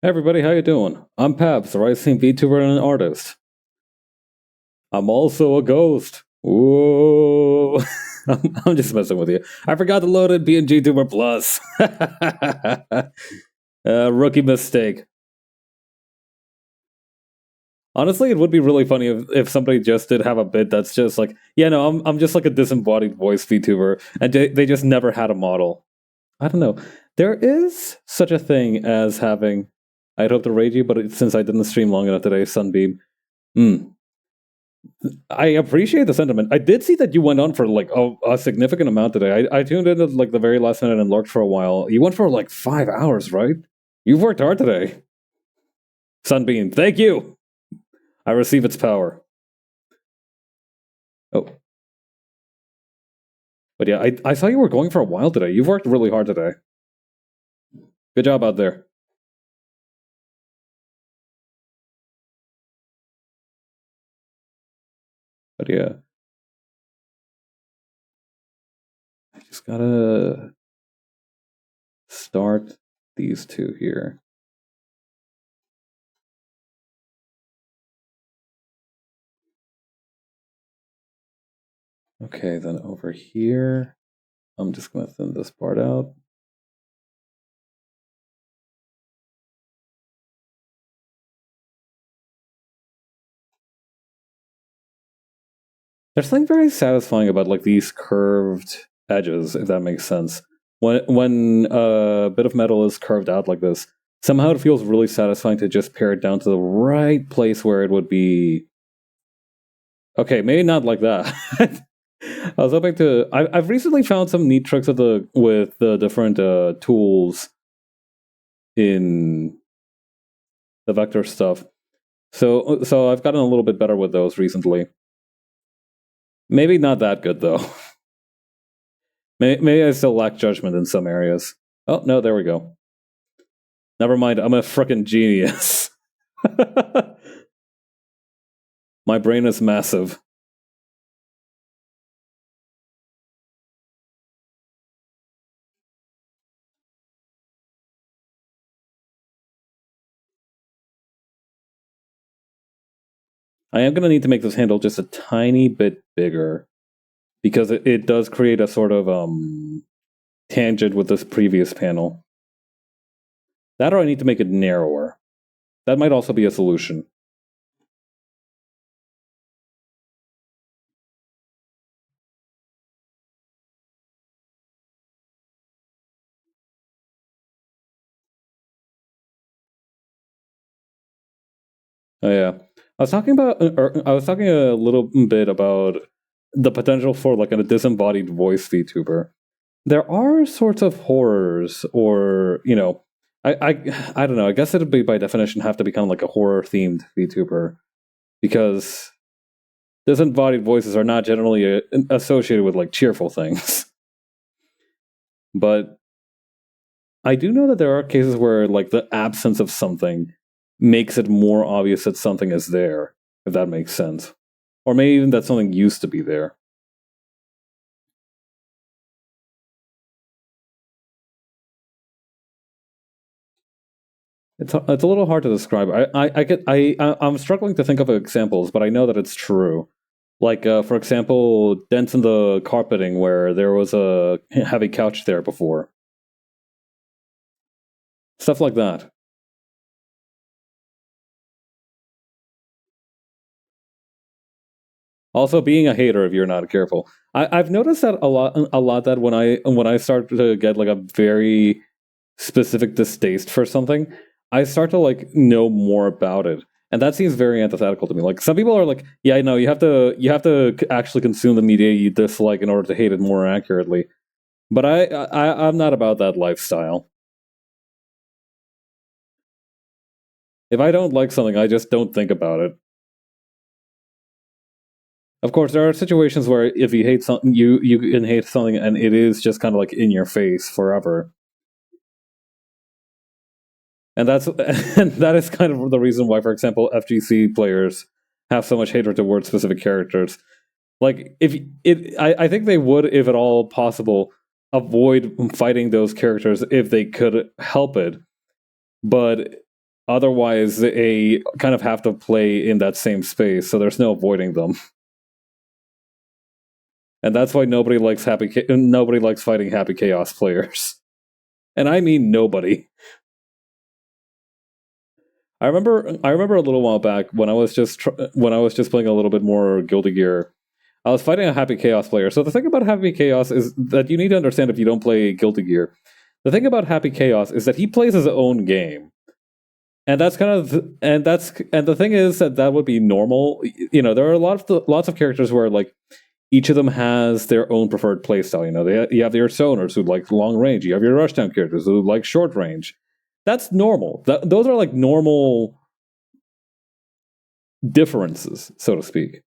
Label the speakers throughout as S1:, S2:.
S1: Hey everybody, how you doing? I'm Pabs, the rising VTuber and an artist. I'm also a ghost. Whoa! I'm just messing with you. I forgot to load in PNG Tuber Plus. Rookie mistake. Honestly, it would be really funny if somebody just did have a bit that's just like, yeah, no, I'm just like a disembodied voice VTuber, and they just never had a model. I don't know. There is such a thing as having. I'd hope to rage you, but since I didn't stream long enough today, Sunbeam. I appreciate the sentiment. I did see that you went on for like a significant amount today. I tuned in at like the very last minute and lurked for a while. You went for like 5 hours, right? You've worked hard today. Sunbeam, thank you. I receive its power. Oh. But yeah, I saw you were going for a while today. You've worked really hard today. Good job out there. But yeah. I just gotta start these two here. Okay, then over here, I'm just gonna thin this part out. There's something very satisfying about like these curved edges, if that makes sense. When a bit of metal is curved out like this, somehow it feels really satisfying to just pare it down to the right place where it would be. Okay, maybe not like that. I was hoping to. I've recently found some neat tricks with the different tools in the vector stuff. So I've gotten a little bit better with those recently. Maybe not that good though. Maybe I still lack judgment in some areas. Oh, no, there we go. Never mind, I'm a frickin' genius. My brain is massive. I am going to need to make this handle just a tiny bit bigger, because it does create a sort of tangent with this previous panel. That, or I need to make it narrower. That might also be a solution. Oh yeah, I was talking a little bit about the potential for like a disembodied voice VTuber. There are sorts of horrors, or I don't know. I guess it'd be by definition have to be kind of like a horror themed VTuber, because disembodied voices are not generally associated with like cheerful things. But I do know that there are cases where like the absence of something makes it more obvious that something is there, if that makes sense. Or maybe even that something used to be there. It's a little hard to describe. I'm struggling to think of examples, but I know that it's true. Like for example, dents in the carpeting where there was a heavy couch there before. Stuff like that. Also, being a hater if you're not careful. I've noticed that a lot that when I start to get like a very specific distaste for something, I start to like know more about it, and that seems very antithetical to me. Like some people are like, yeah, I know you have to actually consume the media you dislike in order to hate it more accurately. But I'm not about that lifestyle. If I don't like something, I just don't think about it. Of course, there are situations where if you hate something, you can hate something, and it is just kind of like in your face forever. And that's and that is kind of the reason why, for example, FGC players have so much hatred towards specific characters. Like if I think they would, if at all possible, avoid fighting those characters if they could help it. But Otherwise, they kind of have to play in that same space, so there's no avoiding them. And that's why nobody likes fighting Happy Chaos players. And I mean nobody. I remember a little while back when I was just playing a little bit more Guilty Gear. I was fighting a Happy Chaos player. So the thing about Happy Chaos is that you need to understand if you don't play Guilty Gear. The thing about Happy Chaos is that he plays his own game. And that's kind of and the thing is that would be normal. You know, there are lots of characters where like each of them has their own preferred playstyle. You know, you have your stoners who like long range. You have your rushdown characters who like short range. That's normal. Those are like normal differences, so to speak.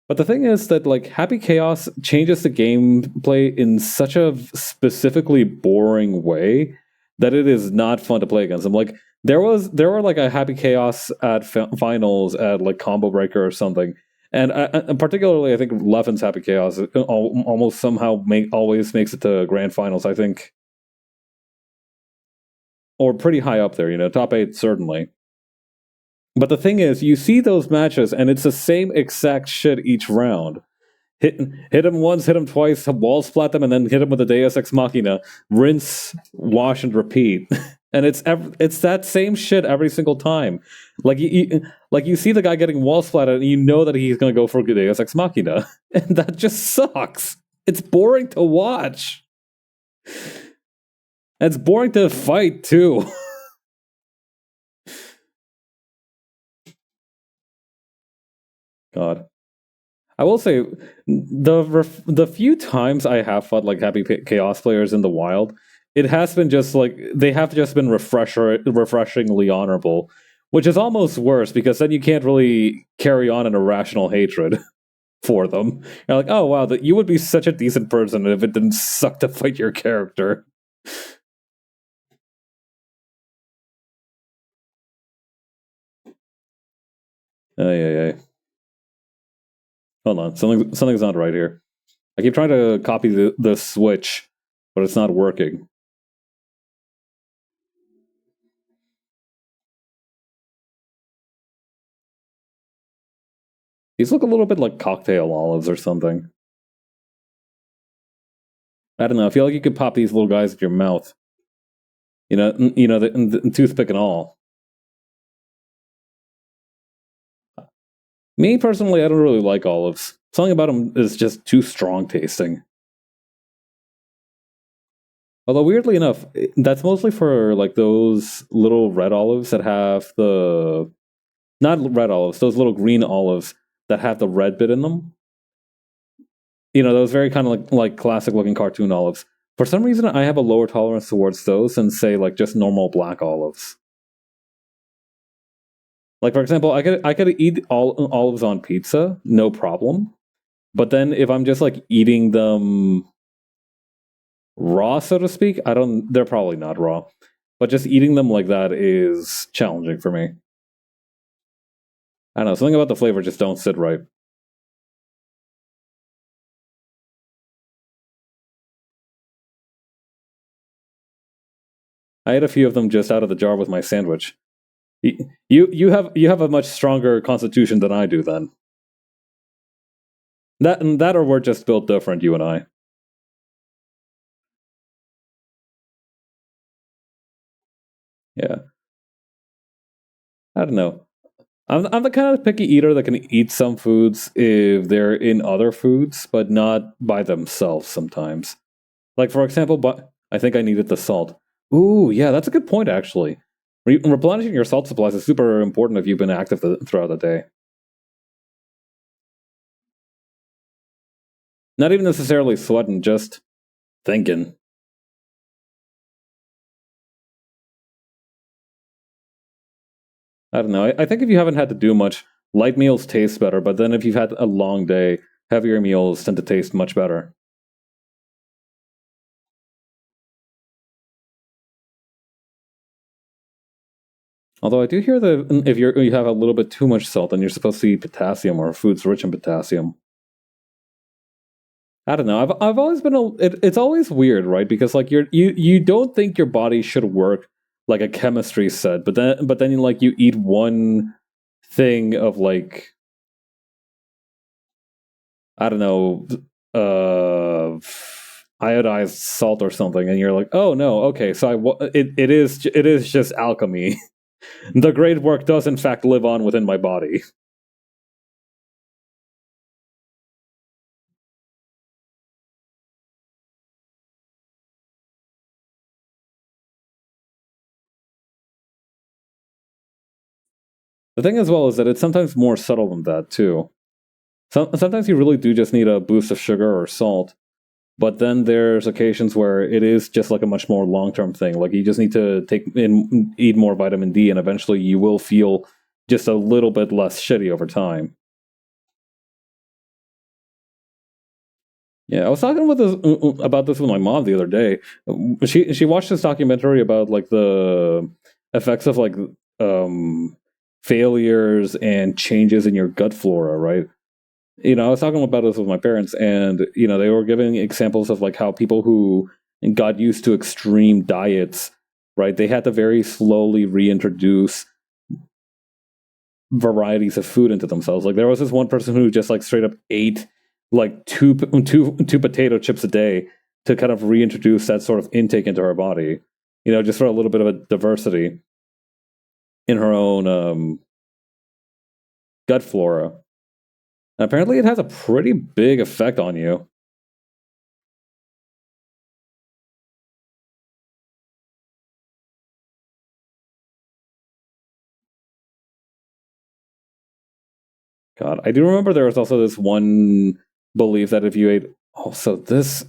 S1: But the thing is that like Happy Chaos changes the gameplay in such a specifically boring way that it is not fun to play against them. Like there were like a Happy Chaos at finals at like Combo Breaker or something. And particularly, I think Levin's Happy Chaos almost somehow always makes it to grand finals, I think. Or pretty high up there, you know, top 8 certainly. But the thing is, you see those matches, and it's the same exact shit each round. Hit him once, hit him twice, wall splat them, and then hit him with a Deus Ex Machina. Rinse, wash, and repeat. And it's that same shit every single time. Like you see the guy getting wall splatted, and you know that he's going to go for Deus Ex Machina, and that just sucks. It's boring to watch. And it's boring to fight too. God. I will say the few times I have fought like Happy Chaos players in the wild, it has been just like they have just been refreshingly honorable, which is almost worse because then you can't really carry on an irrational hatred for them. You're like, oh wow, you would be such a decent person if it didn't suck to fight your character. Yeah. Hold on, something's not right here. I keep trying to copy the switch, but it's not working. These look a little bit like cocktail olives or something. I don't know. I feel like you could pop these little guys in your mouth. You know, the toothpick and all. Me personally, I don't really like olives. Something about them is just too strong tasting. Although weirdly enough, that's mostly for like those little red olives that have the not red olives, those little green olives that have the red bit in them. You know, those very kind of like classic looking cartoon olives. For some reason, I have a lower tolerance towards those than say like just normal black olives. Like for example, I could eat olives on pizza, no problem. But then if I'm just like eating them raw, so to speak, they're probably not raw. But just eating them like that is challenging for me. I don't know, something about the flavor just don't sit right. I ate a few of them just out of the jar with my sandwich. You have a much stronger constitution than I do then. That or we're just built different, you and I. Yeah. I don't know. I'm the kind of picky eater that can eat some foods if they're in other foods, but not by themselves sometimes. Like for example, but I think I needed the salt. Ooh, yeah, that's a good point actually. Replenishing your salt supplies is super important if you've been active throughout the day. Not even necessarily sweating, just thinking. I don't know. I think if you haven't had to do much, light meals taste better, but then if you've had a long day, heavier meals tend to taste much better. Although I do hear that if you have a little bit too much salt, then you're supposed to eat potassium or foods rich in potassium. I don't know. I've always been it's always weird, right? Because like you don't think your body should work like a chemistry set, but then like you eat one thing of like, I don't know, iodized salt or something, and you're like, oh no, okay, so it is just alchemy. The great work does in fact live on within my body. The thing as well is that it's sometimes more subtle than that too. Sometimes you really do just need a boost of sugar or salt, but then there's occasions where it is just like a much more long-term thing. Like you just need to eat more vitamin D, and eventually you will feel just a little bit less shitty over time. Yeah, I was talking about this with my mom the other day. She watched this documentary about like the effects of like um failures and changes in your gut flora, right? I was talking about this with my parents, and they were giving examples of like how people who got used to extreme diets, right? They had to very slowly reintroduce varieties of food into themselves. Like there was this one person who just like straight up ate like two potato chips a day to kind of reintroduce that sort of intake into her body. Just for a little bit of a diversity in her own gut flora. And apparently, it has a pretty big effect on you. God, I do remember there was also this one belief that if you ate, oh, so this,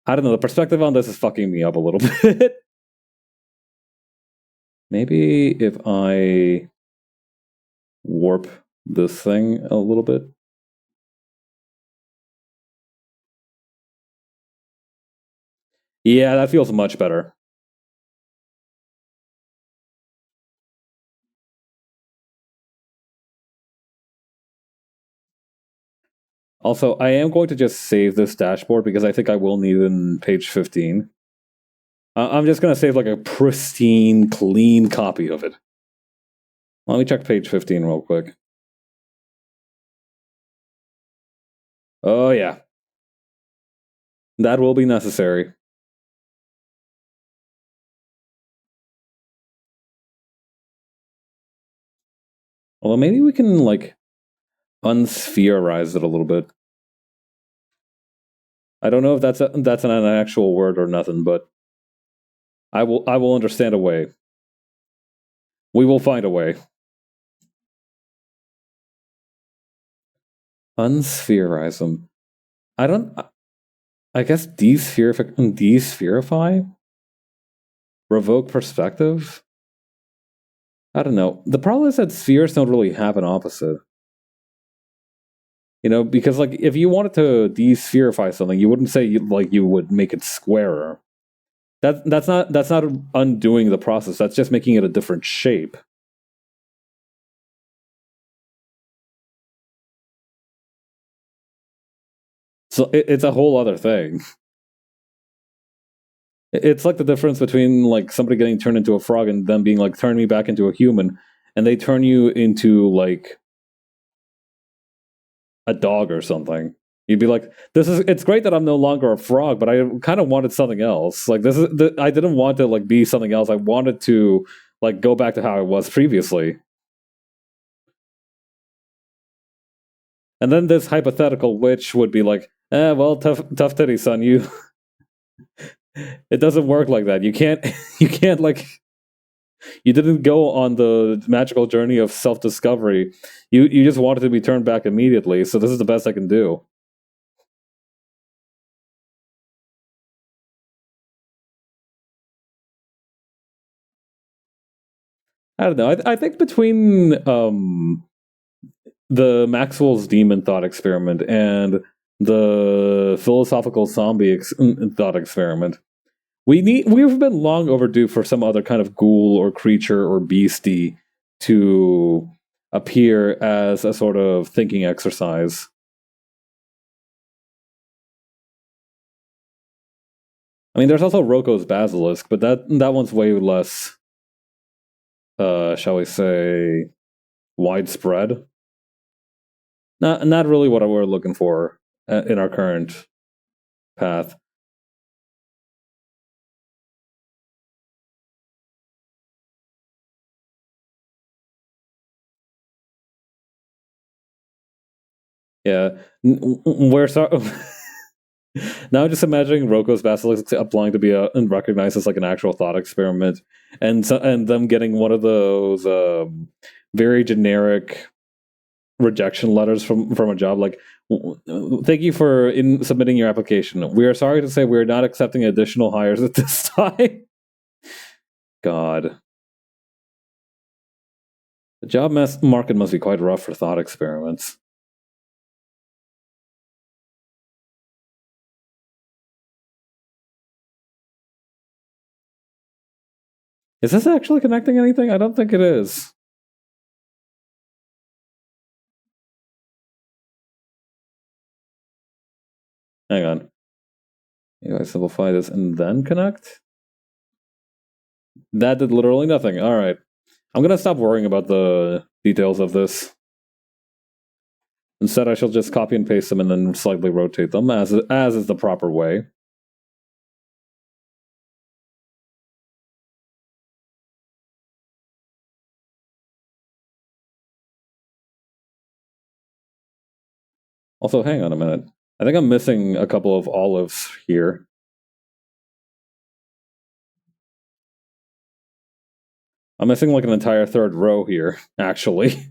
S1: I don't know, the perspective on this is fucking me up a little bit. Maybe if I warp this thing a little bit. Yeah, that feels much better. Also, I am going to just save this dashboard because I think I will need it in page 15. I'm just going to save like a pristine, clean copy of it. Let me check page 15 real quick. Oh, yeah. That will be necessary. Although maybe we can like unsphereize it a little bit. I don't know if that's an actual word or nothing, but I will understand a way. We will find a way. Unsphereize them. I don't. I guess despherify, revoke perspective. I don't know. The problem is that spheres don't really have an opposite. Because like if you wanted to despherify something, you wouldn't say like you would make it squarer. That's not undoing the process. That's just making it a different shape. So it's a whole other thing. It's like the difference between like somebody getting turned into a frog and them being like, turn me back into a human, and they turn you into like a dog or something. You'd be like, it's great that I'm no longer a frog, but I kind of wanted something else. Like I didn't want to like be something else. I wanted to like go back to how I was previously. And then this hypothetical witch would be like, well, tough titty, son. It doesn't work like that. You can't, you can't like, you didn't go on the magical journey of self discovery. You just wanted to be turned back immediately. So this is the best I can do. I don't know. I think between the Maxwell's demon thought experiment and the philosophical zombie thought experiment, we've been long overdue for some other kind of ghoul or creature or beastie to appear as a sort of thinking exercise. I mean, there's also Roko's basilisk, but that one's way less. shall we say, widespread. Not really what we're looking for in our current path. Yeah, we're sorry. Now just imagining Roko's Basilisk applying to be recognized as like an actual thought experiment, and them getting one of those very generic rejection letters from a job like, thank you for submitting your application. We are sorry to say we are not accepting additional hires at this time. God, the job market must be quite rough for thought experiments. Is this actually connecting anything? I don't think it is. Hang on. You guys simplify this and then connect? That did literally nothing. All right. I'm going to stop worrying about the details of this. Instead, I shall just copy and paste them and then slightly rotate them, as is the proper way. Also, hang on a minute. I think I'm missing a couple of olives here. I'm missing like an entire third row here, actually.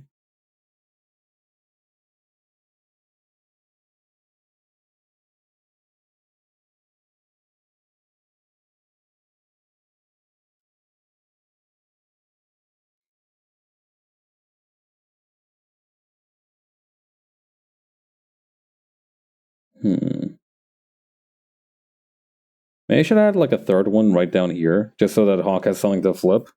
S1: Maybe I should add like a third one right down here, just so that Hawk has something to flip.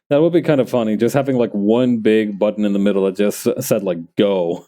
S1: That would be kind of funny, just having like one big button in the middle that just said like go.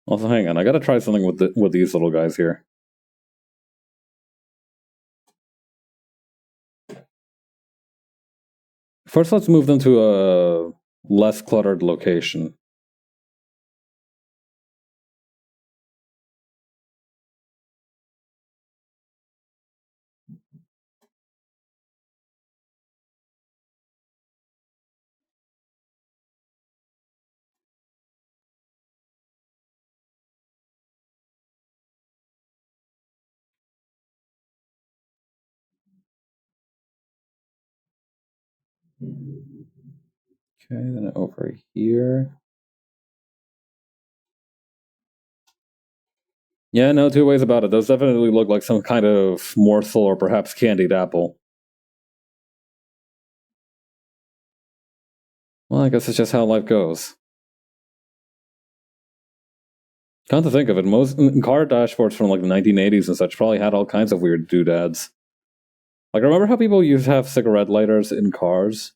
S1: Also, hang on, I gotta try something with these little guys here. First, let's move them to a less cluttered location. Okay, then over here. Yeah, no two ways about it. Those definitely look like some kind of morsel or perhaps candied apple. Well, I guess it's just how life goes. Come to think of it, most car dashboards from like the 1980s and such probably had all kinds of weird doodads. Like, remember how people used to have cigarette lighters in cars?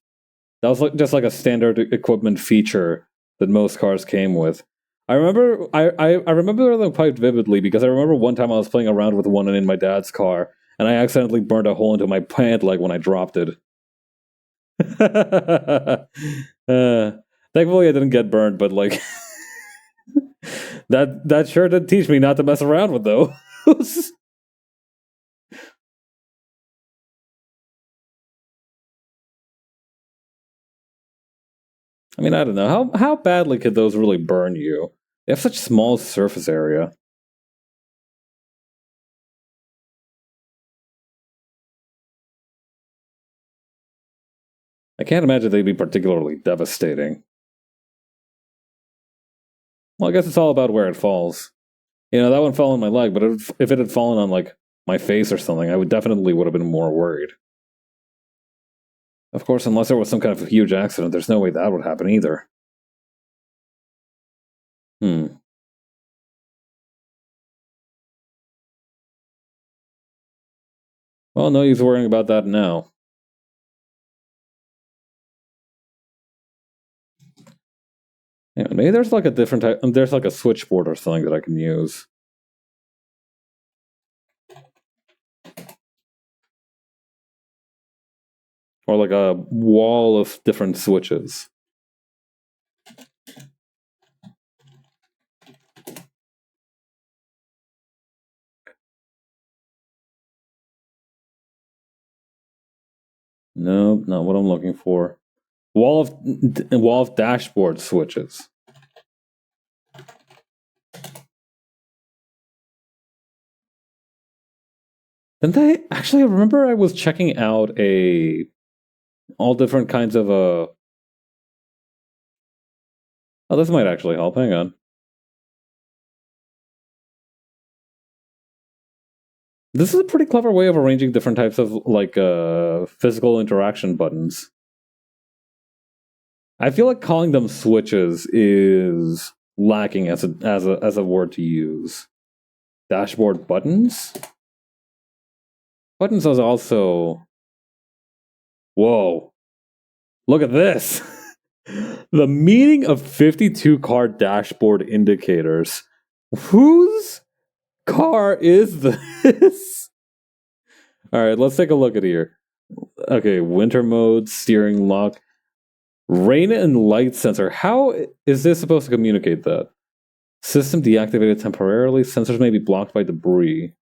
S1: That was like just like a standard equipment feature that most cars came with. I remember I remember them quite vividly because I remember one time I was playing around with one in my dad's car and I accidentally burned a hole into my pant leg when I dropped it. Thankfully I didn't get burned, but like that sure did teach me not to mess around with those. I mean, I don't know. How badly could those really burn you? They have such small surface area. I can't imagine they'd be particularly devastating. Well, I guess it's all about where it falls. You know, that one fell on my leg, but if it had fallen on like my face or something, I would have been more worried. Of course, unless there was some kind of a huge accident, there's no way that would happen either. Well, no use worrying about that now. Yeah, maybe there's like a different type. There's like a switchboard or something that I can use. Or like a wall of different switches. Nope, not what I'm looking for. Wall of dashboard switches. Didn't I actually remember I was checking out all different kinds of Oh, this might actually help. Hang on. This is a pretty clever way of arranging different types of like physical interaction buttons. I feel like calling them switches is lacking as a word to use. Dashboard buttons? Buttons is also... Whoa. Look at this! The meaning of 52 car dashboard indicators. Whose car is this? Alright, let's take a look at here. Okay, winter mode, steering lock, rain and light sensor. How is this supposed to communicate that? System deactivated temporarily. Sensors may be blocked by debris.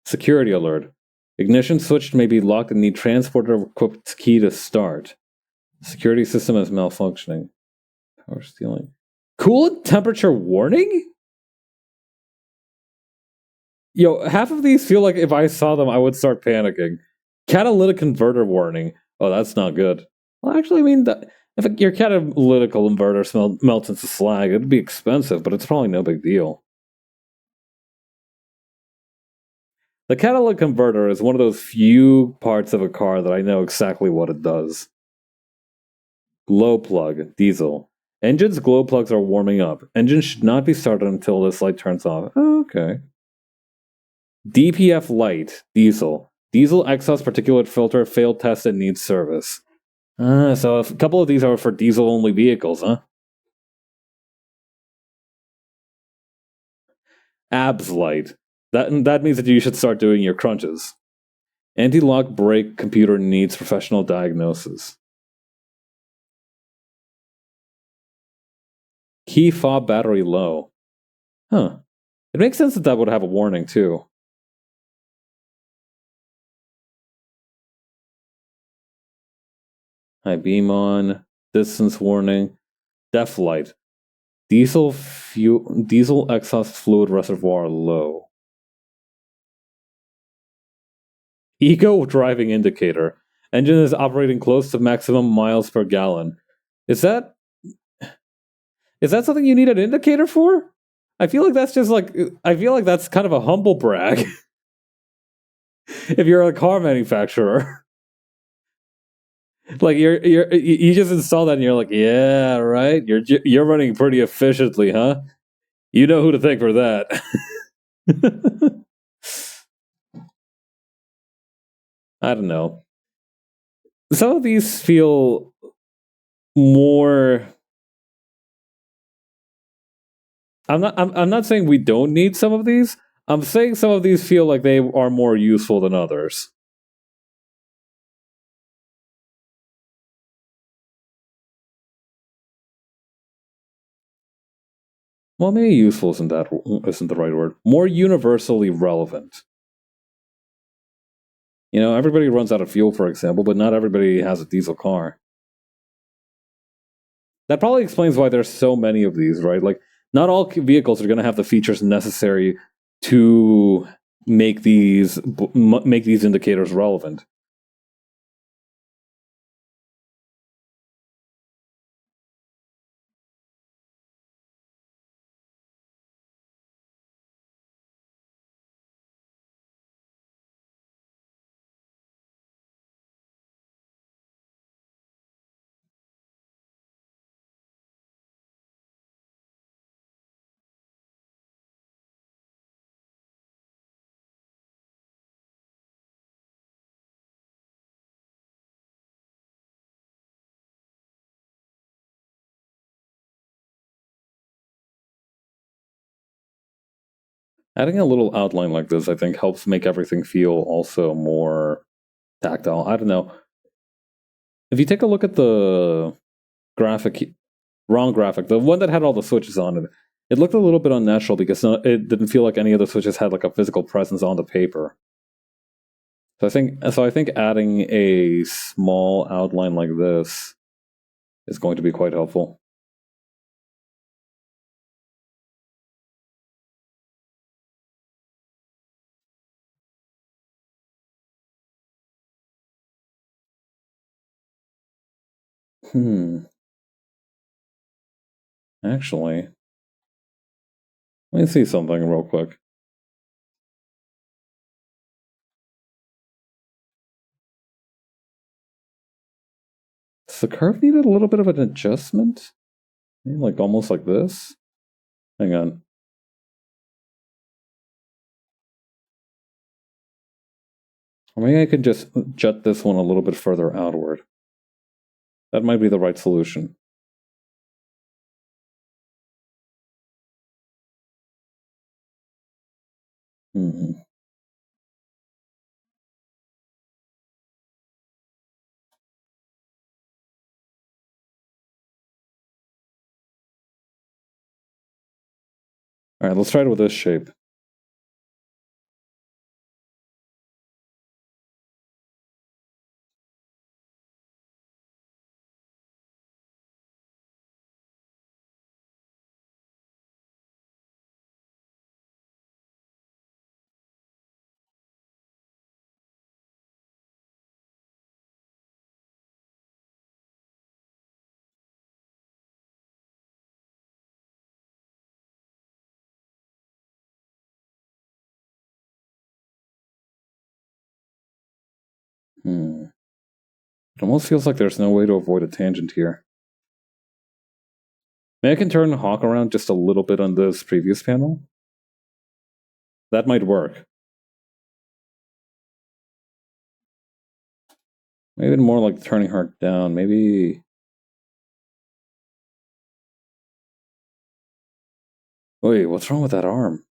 S1: Security alert. Ignition switch may be locked and need transporter equipped key to start. Security system is malfunctioning. Power stealing. Coolant temperature warning? Yo, half of these feel like if I saw them, I would start panicking. Catalytic converter warning. Oh, that's not good. Well, actually, I mean, if your catalytic converter melts into slag, it'd be expensive, but it's probably no big deal. The catalytic converter is one of those few parts of a car that I know exactly what it does. Glow plug, diesel. Engine's glow plugs are warming up. Engine should not be started until this light turns off. Oh, okay. DPF light, diesel. Diesel exhaust particulate filter failed test and needs service. So a couple of these are for diesel-only vehicles, huh? Abs light. That means that you should start doing your crunches. Anti-lock brake computer needs professional diagnosis. Key fob battery low. Huh. It makes sense that that would have a warning, too. High beam on. Distance warning. Def light. Diesel exhaust fluid reservoir low. Eco driving indicator. Engine is operating close to maximum miles per gallon. Is that something you need an indicator for? I feel like that's kind of a humble brag. If you're a car manufacturer. Like you just install that and you're like, yeah, right. You're running pretty efficiently, huh? You know who to thank for that. I don't know. Some of these feel more. I'm not saying we don't need some of these. I'm saying some of these feel like they are more useful than others. Well, maybe useful isn't the right word. More universally relevant. You know, everybody runs out of fuel, for example, but not everybody has a diesel car. That probably explains why there's so many of these, right? Like, not all vehicles are going to have the features necessary to make these indicators relevant. Adding a little outline like this, I think, helps make everything feel also more tactile. I don't know. If you take a look at the wrong graphic, the one that had all the switches on it, it looked a little bit unnatural because it didn't feel like any of the switches had like a physical presence on the paper. So I think adding a small outline like this is going to be quite helpful. Actually, let me see something real quick. Does the curve need a little bit of an adjustment? Maybe like almost like this? Hang on. Or maybe I could just jut this one a little bit further outward. That might be the right solution. Mm-hmm. Alright, let's try it with this shape. It almost feels like there's no way to avoid a tangent here. Maybe I can turn the hawk around just a little bit on this previous panel. That might work. Maybe more like turning her down. Maybe... Wait, what's wrong with that arm?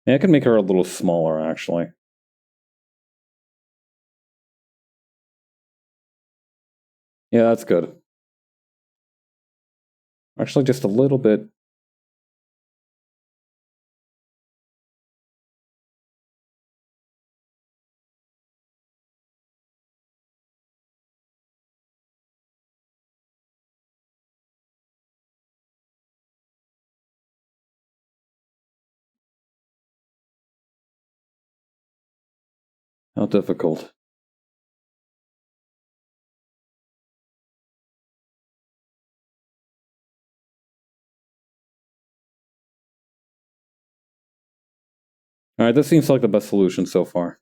S1: Yeah, I can make her a little smaller, actually. Yeah, that's good. Actually, just a little bit. How difficult. Alright, this seems like the best solution so far.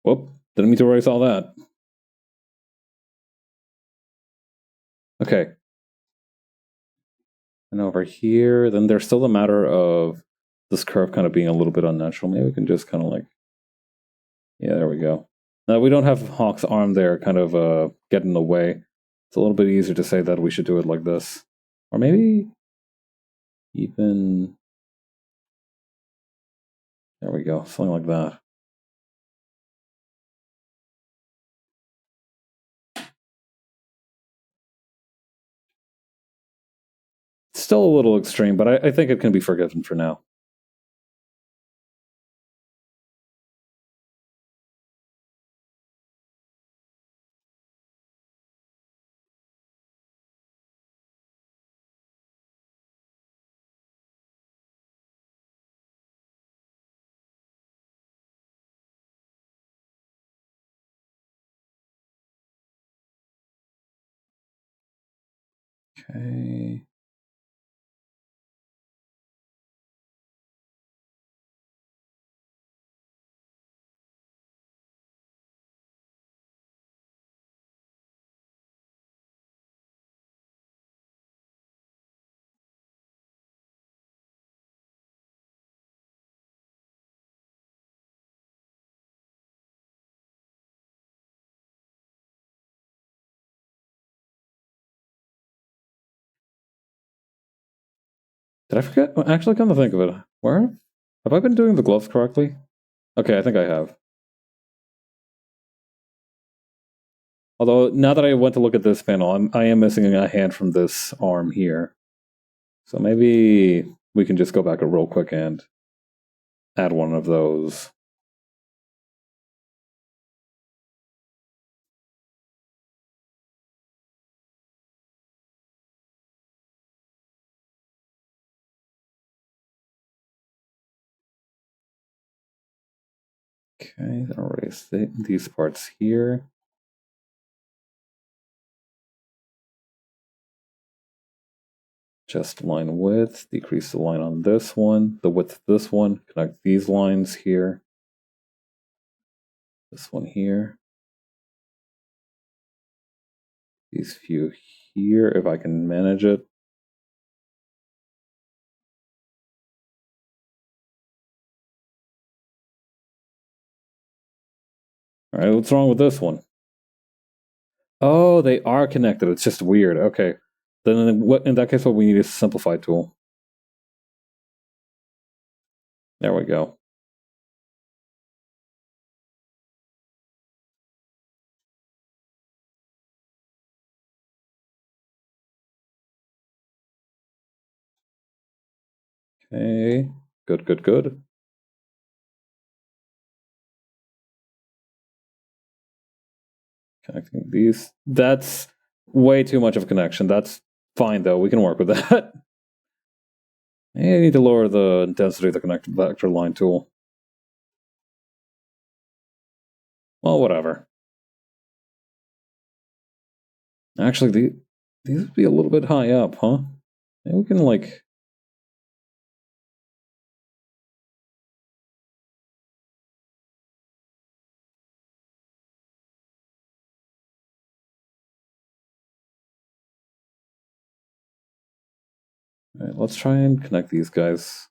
S1: Whoop, didn't mean to erase all that. Okay. And over here, then there's still the matter of this curve kind of being a little bit unnatural. Maybe we can just kind of like... Yeah, there we go. Now we don't have Hawk's arm there kind of get in the way. It's a little bit easier to say that we should do it like this. Or maybe even... There we go, something like that. It's still a little extreme, but I think it can be forgiven for now. Okay. Did I forget? Actually, come to think of it, where have I been doing the gloves correctly? Okay, I think I have. Although, now that I went to look at this panel, I am missing a hand from this arm here. So maybe we can just go back real quick and add one of those. Okay, then erase these parts here. Just line width, decrease the line on this one, the width of this one, connect these lines here. This one here. These few here, if I can manage it. All right, what's wrong with this one? Oh, they are connected. It's just weird. Okay. Then in that case, what we need is a simplify tool. There we go. Okay. Good, good, good. Connecting these. That's way too much of a connection. That's fine, though. We can work with that. I need to lower the intensity of the connected vector line tool. Well, whatever. Actually, these would be a little bit high up, huh? Maybe we can, like... All right, let's try and connect these guys.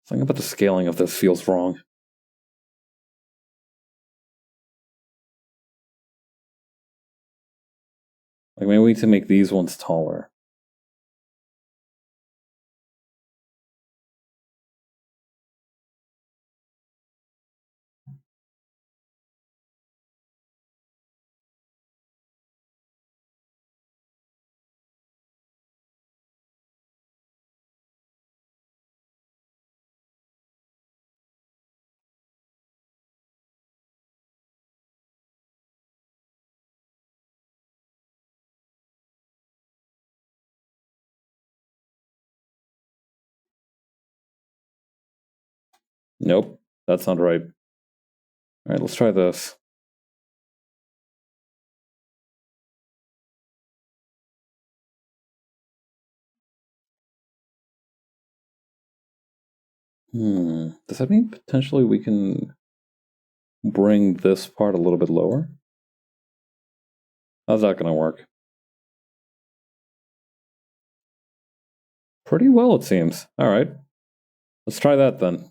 S1: Something about the scaling of this feels wrong. Like, maybe we need to make these ones taller. Nope, that's not right. All right, let's try this. Does that mean potentially we can bring this part a little bit lower? How's that going to work? Pretty well, it seems. All right, let's try that then.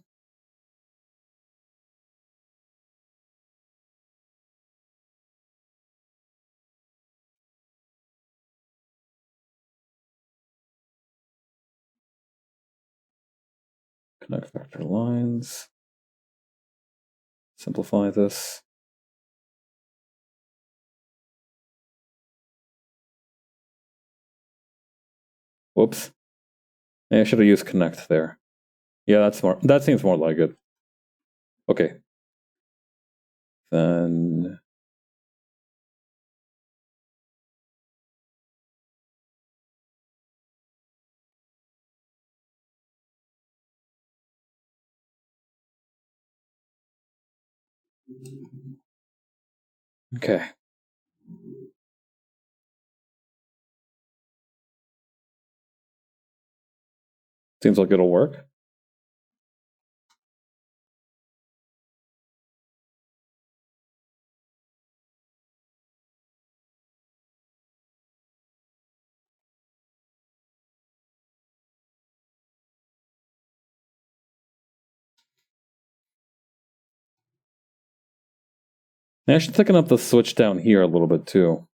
S1: Connect vector lines. Simplify this. Whoops. Maybe I should have used connect there. Yeah, that's more. That seems more like it. Okay. Then okay. Seems like it'll work. I should thicken up the switch down here a little bit too.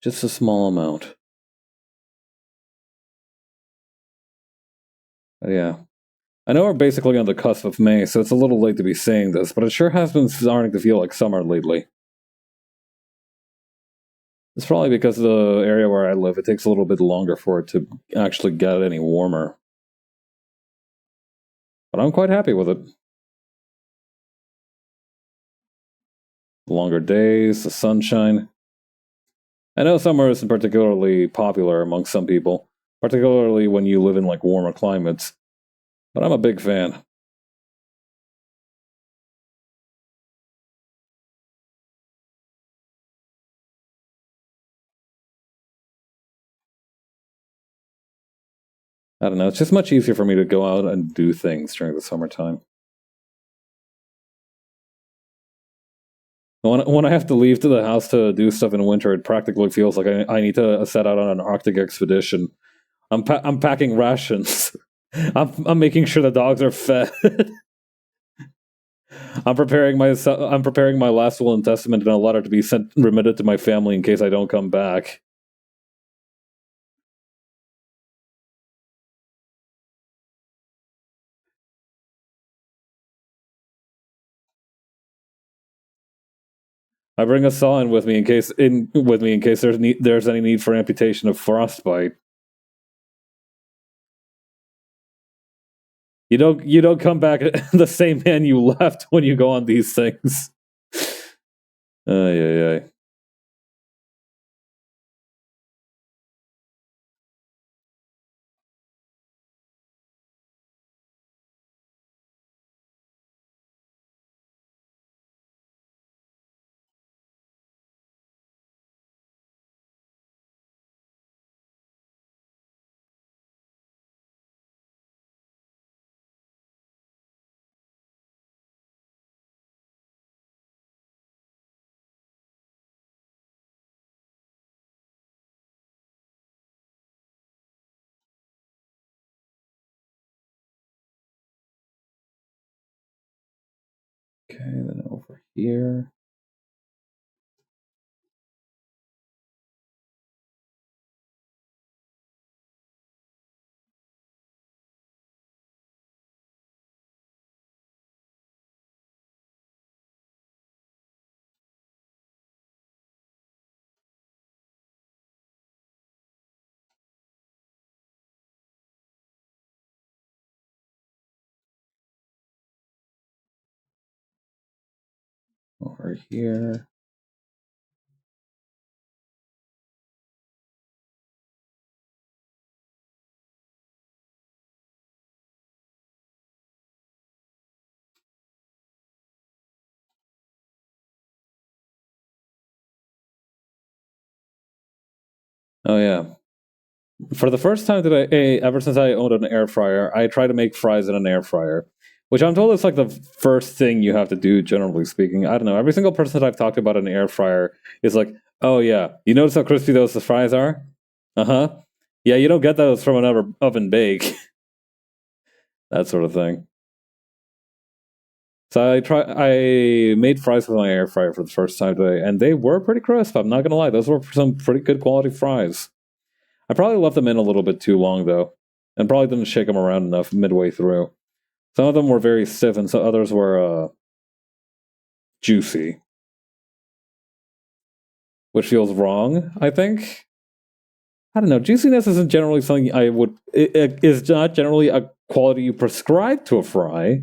S1: Just a small amount. But yeah. I know we're basically on the cusp of May, so it's a little late to be saying this, but it sure has been starting to feel like summer lately. It's probably because of the area where I live, it takes a little bit longer for it to actually get any warmer. But I'm quite happy with it. The longer days, the sunshine. I know summer isn't particularly popular amongst some people, particularly when you live in like warmer climates, but I'm a big fan. I don't know, it's just much easier for me to go out and do things during the summertime. When I have to leave to the house to do stuff in winter, it practically feels like I need to set out on an Arctic expedition. I'm packing rations. I'm making sure the dogs are fed. I'm preparing my last will and testament and a letter to be remitted to my family in case I don't come back. I bring a saw in with me in case there's any need for amputation of frostbite. You don't come back the same man you left when you go on these things. Ay, ay, ay. Okay, then over here. Over here. Oh yeah. For the first time today, ever since I owned an air fryer, I try to make fries in an air fryer, which I'm told is like the first thing you have to do, generally speaking. I don't know. Every single person that I've talked about an air fryer is like, oh yeah, you notice how crispy those fries are? Uh huh. Yeah, you don't get those from another oven bake. That sort of thing. So I made fries with my air fryer for the first time today, and they were pretty crisp. I'm not gonna lie; those were some pretty good quality fries. I probably left them in a little bit too long though, and probably didn't shake them around enough midway through. Some of them were very stiff, and some others were juicy, which feels wrong. I think. I don't know. Juiciness isn't generally something I would. It is not generally a quality you prescribe to a fry.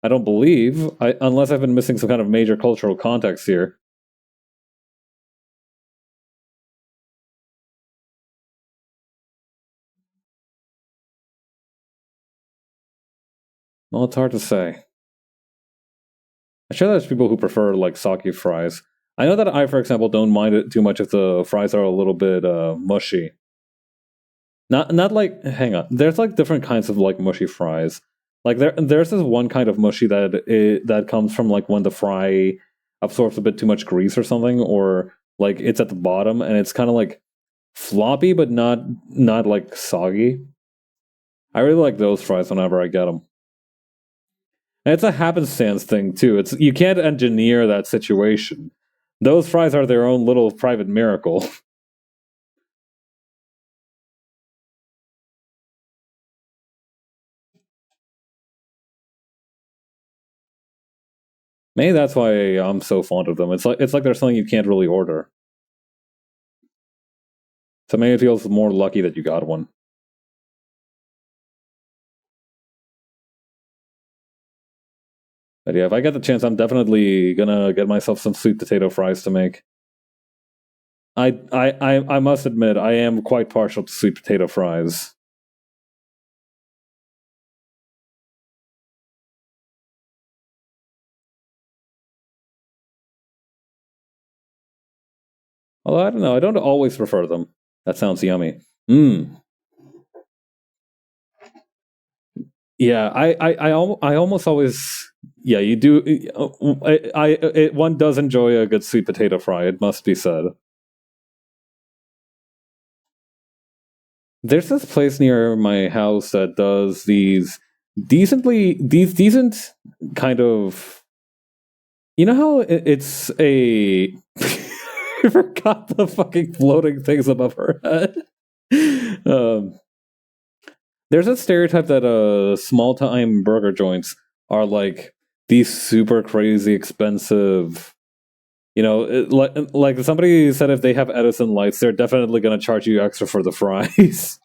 S1: I don't believe, unless I've been missing some kind of major cultural context here. Well, it's hard to say. I'm sure there's people who prefer like sake fries. I know that I, for example, don't mind it too much if the fries are a little bit mushy. Not like, hang on. There's like different kinds of like mushy fries. Like there's this one kind of mushy that comes from like when the fry absorbs a bit too much grease or something, or like it's at the bottom and it's kind of like floppy but not like soggy. I really like those fries whenever I get them. And it's a happenstance thing too. It's you can't engineer that situation. Those fries are their own little private miracle. Maybe that's why I'm so fond of them. It's like there's something you can't really order. So maybe it feels more lucky that you got one. But yeah, if I get the chance, I'm definitely gonna get myself some sweet potato fries to make. I must admit, I am quite partial to sweet potato fries. Although I don't know, I don't always prefer them. That sounds yummy. Mmm. Yeah, I almost always. Yeah, you do. One does enjoy a good sweet potato fry. It must be said. There's this place near my house that does these decent kind of. You know how it's a. I forgot the fucking floating things above her head. Um, there's a stereotype that small time burger joints are like these super crazy expensive. Like somebody said, if they have Edison lights, they're definitely going to charge you extra for the fries.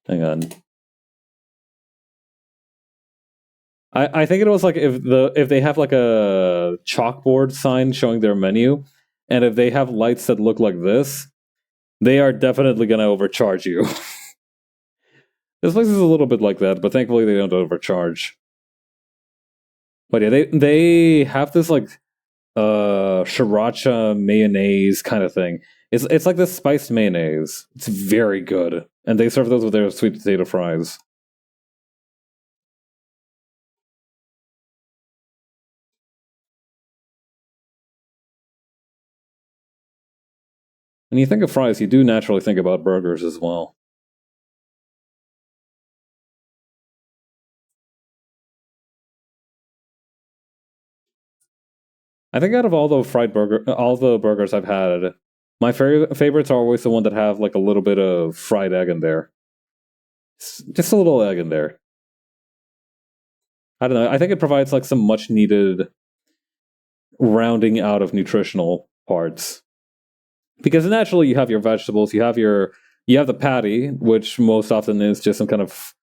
S1: Hang on. I think it was like if they have like a chalkboard sign showing their menu, and if they have lights that look like this, they are definitely going to overcharge you. This place is a little bit like that, but thankfully they don't overcharge. But yeah, they have this like sriracha mayonnaise kind of thing. It's like this spiced mayonnaise. It's very good, and they serve those with their sweet potato fries. When you think of fries, you do naturally think about burgers as well. I think out of all the burgers I've had, my favorites are always the one that have like a little bit of fried egg in there. Just a little egg in there. I don't know. I think it provides like some much needed rounding out of nutritional parts. Because naturally you have your vegetables, you have the patty, which most often is just some kind of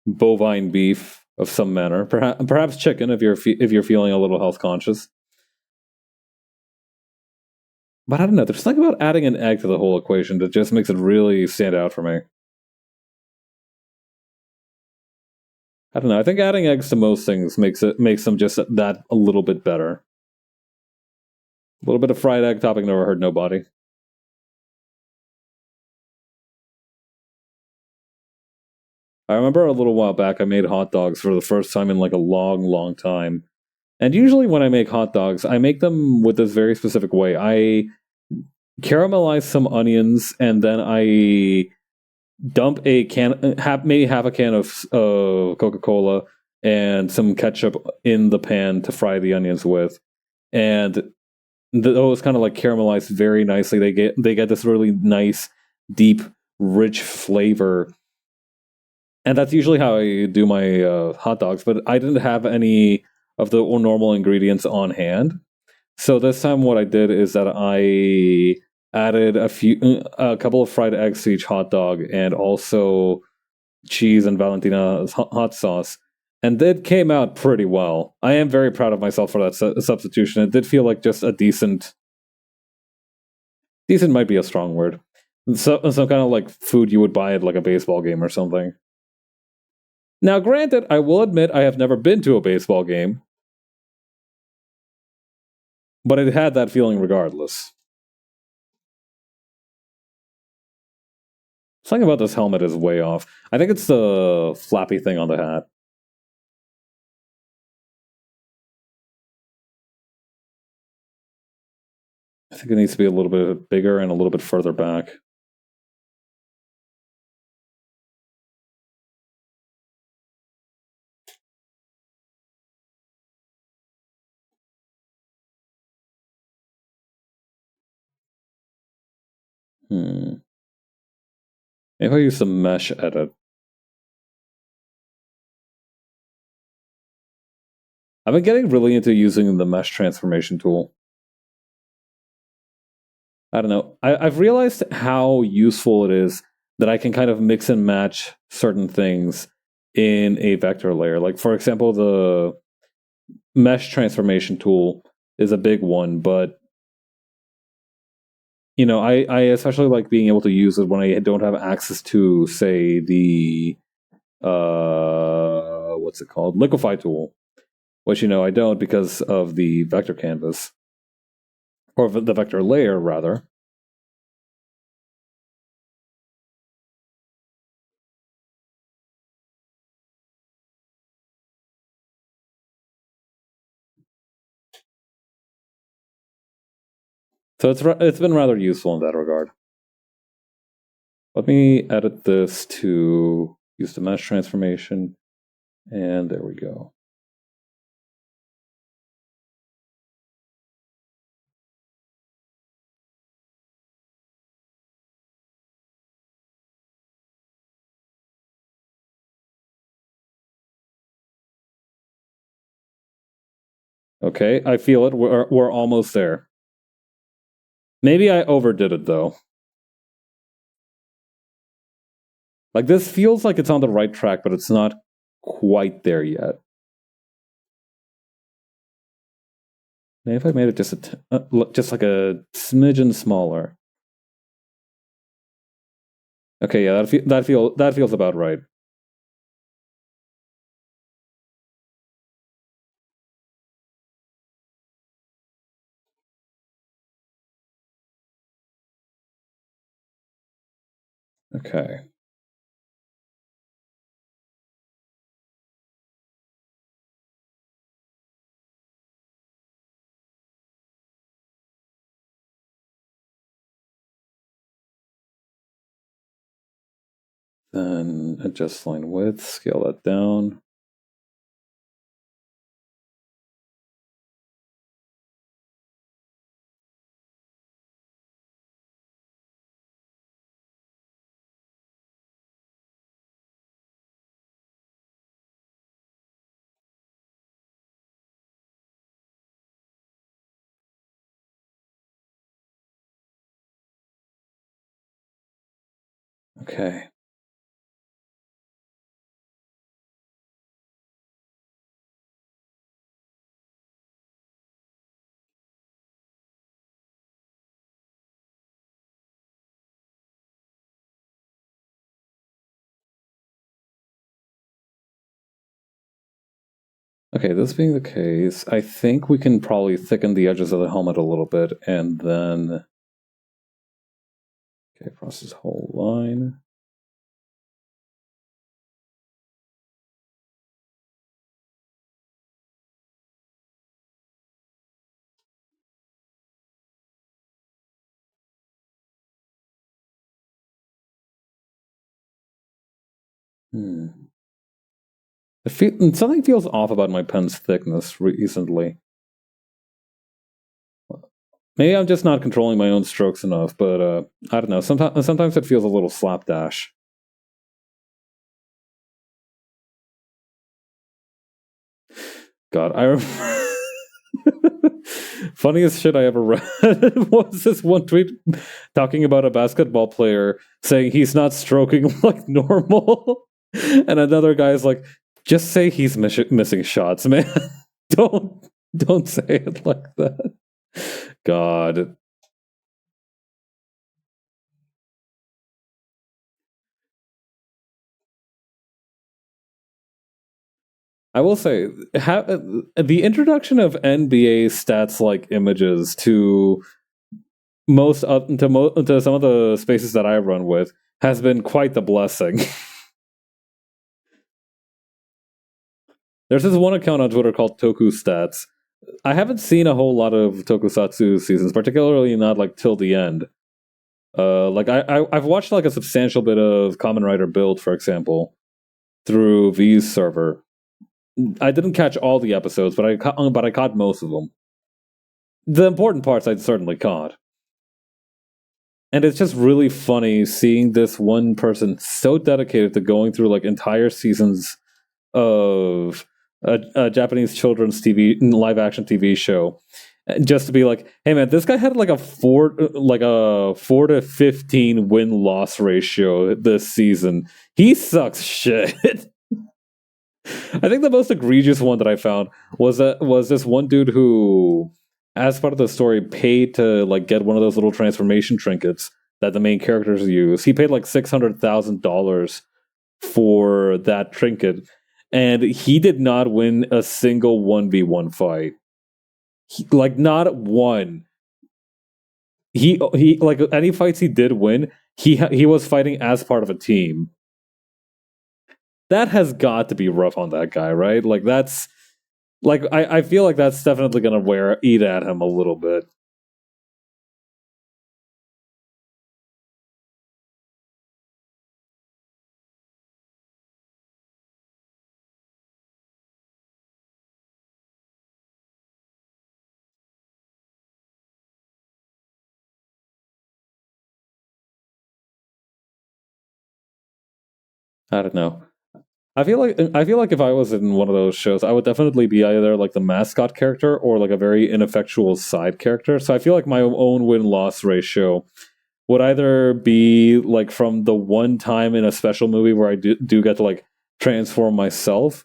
S1: bovine beef of some manner, perhaps chicken if you're feeling a little health conscious. But I don't know. There's something about adding an egg to the whole equation that just makes it really stand out for me. I don't know. I think adding eggs to most things makes them just that a little bit better. A little bit of fried egg topping never hurt nobody. I remember a little while back I made hot dogs for the first time in like a long time. And usually when I make hot dogs, I make them with this very specific way. I caramelize some onions and then I dump a can, maybe half a can of Coca Cola and some ketchup in the pan to fry the onions with, and those kind of like caramelize very nicely. They get this really nice, deep, rich flavor, and that's usually how I do my hot dogs. But I didn't have any of the normal ingredients on hand, so this time what I did is that I added a couple of fried eggs to each hot dog, and also cheese and Valentina's hot sauce. And it came out pretty well. I am very proud of myself for that substitution. It did feel like just a decent might be a strong word. Some kind of like food you would buy at like a baseball game or something. Now, granted, I will admit I have never been to a baseball game, but it had that feeling regardless. Something about this helmet is way off. I think it's the flappy thing on the hat. I think it needs to be a little bit bigger and a little bit further back. Maybe I use the mesh edit. I've been getting really into using the mesh transformation tool. I don't know. I've realized how useful it is that I can kind of mix and match certain things in a vector layer. Like, for example, the mesh transformation tool is a big one, but I especially like being able to use it when I don't have access to, say, the what's it called? Liquify tool, which I don't because of the vector canvas. Or the vector layer, rather. So it's been rather useful in that regard. Let me edit this to use the mesh transformation, and there we go. Okay, I feel it. We're almost there. Maybe I overdid it though. Like, this feels like it's on the right track, but it's not quite there yet. Maybe if I made it just like a smidgen smaller. Okay, yeah, that feels about right. Okay. Then adjust line width, scale that down. Okay. Okay, this being the case, I think we can probably thicken the edges of the helmet a little bit, and then... Okay, across this whole line. Something feels off about my pen's thickness recently. Maybe I'm just not controlling my own strokes enough, but I don't know. Sometimes it feels a little slapdash. God, I remember... Funniest shit I ever read was this one tweet talking about a basketball player saying he's not stroking like normal, and another guy's like, just say he's missing shots, man. don't say it like that. God. I will say, the introduction of NBA stats like images to to some of the spaces that I run with has been quite the blessing. There's this one account on Twitter called Toku Stats. I haven't seen a whole lot of Tokusatsu seasons, particularly not like till the end. Like I've watched like a substantial bit of Kamen Rider Build, for example, through V's server. I didn't catch all the episodes, but I caught most of them. The important parts I certainly caught. And it's just really funny seeing this one person so dedicated to going through like entire seasons of a Japanese children's TV live action TV show, just to be like, hey man, this guy had like a 4 to 15 win loss ratio this season. He sucks shit. I think the most egregious one that I found was this one dude who, as part of the story, paid to like get one of those little transformation trinkets that the main characters use. He paid like $600,000 for that trinket, and he did not win a single 1v1 fight. Like not one. He like any fights he did win, he was fighting as part of a team. That has got to be rough on that guy, right? Like that's like I feel like that's definitely gonna eat at him a little bit. I don't know. I feel like if I was in one of those shows, I would definitely be either like the mascot character or like a very ineffectual side character. So I feel like my own win loss ratio would either be like from the one time in a special movie where I do get to like transform myself,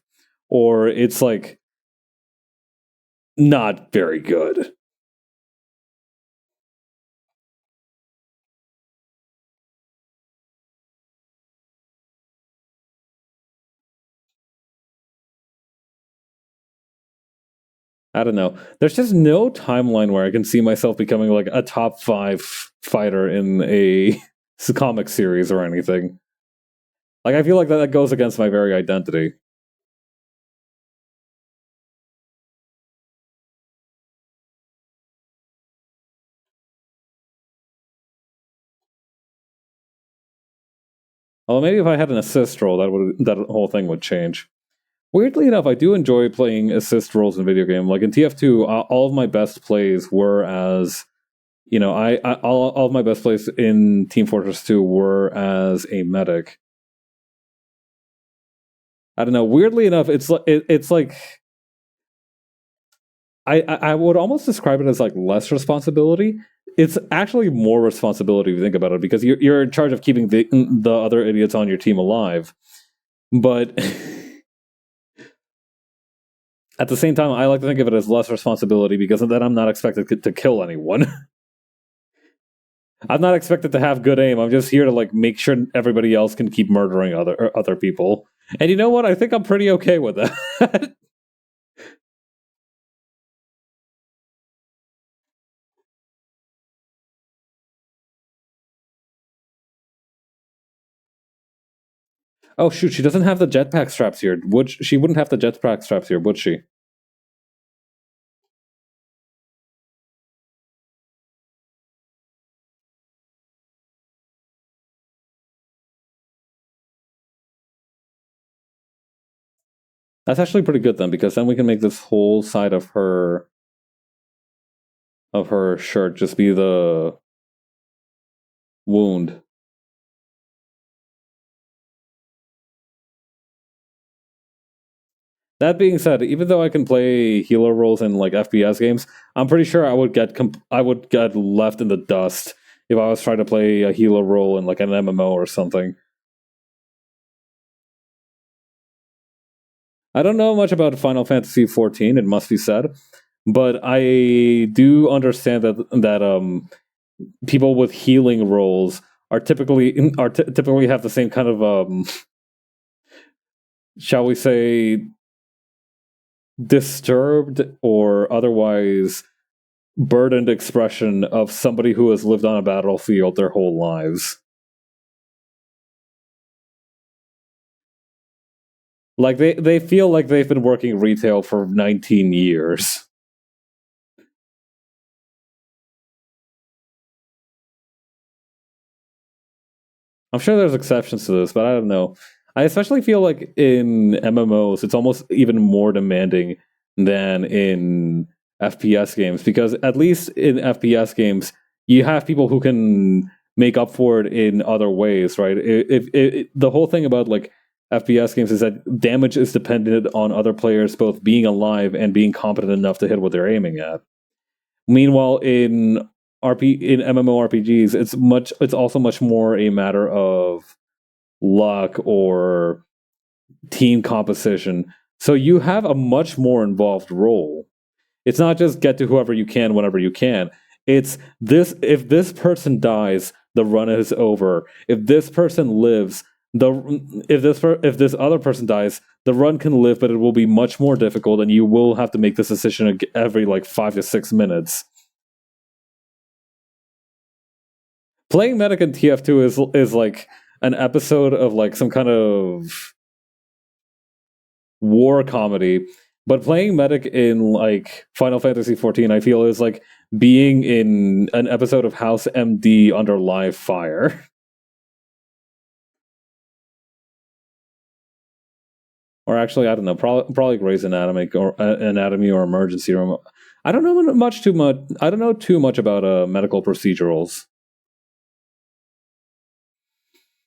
S1: or it's like not very good. I don't know. There's just no timeline where I can see myself becoming like a top 5 fighter in a comic series or anything. Like I feel like that goes against my very identity. Although maybe if I had an assist role, that whole thing would change. Weirdly enough, I do enjoy playing assist roles in video game. Like in TF2, all of my best plays were as all of my best plays in Team Fortress 2 were as a medic. I don't know. Weirdly enough, it's like I would almost describe it as like less responsibility. It's actually more responsibility if you think about it, because you're in charge of keeping the other idiots on your team alive. But at the same time, I like to think of it as less responsibility because then I'm not expected to kill anyone. I'm not expected to have good aim. I'm just here to like make sure everybody else can keep murdering other people. And you know what? I think I'm pretty okay with that. Oh shoot, she doesn't have the jetpack straps here. She wouldn't have the jetpack straps here, would she? That's actually pretty good then, because then we can make this whole side of her shirt just be the wound. That being said, even though I can play healer roles in like FPS games, I'm pretty sure I would get left in the dust if I was trying to play a healer role in like an MMO or something. I don't know much about Final Fantasy XIV, it must be said, but I do understand that people with healing roles typically have the same kind of shall we say, disturbed or otherwise burdened expression of somebody who has lived on a battlefield their whole lives. Like they feel like they've been working retail for 19 years. I'm sure there's exceptions to this, but I don't know. I especially feel like in MMOs, it's almost even more demanding than in FPS games because at least in FPS games, you have people who can make up for it in other ways, right? The whole thing about like FPS games is that damage is dependent on other players both being alive and being competent enough to hit what they're aiming at. Meanwhile, in MMORPGs, it's also much more a matter of luck or team composition. So you have a much more involved role. It's not just get to whoever you can whenever you can. It's this if this person dies, the run is over. If this person lives, the if this other person dies, the run can live, but it will be much more difficult, and you will have to make this decision every like 5 to 6 minutes. Playing medic in TF2 is like an episode of like some kind of war comedy, but playing medic in like Final Fantasy 14, I feel is like being in an episode of House MD under live fire. Or actually, I don't know, probably Grey's Anatomy or Emergency Room. I don't know much too much. I don't know too much about medical procedurals.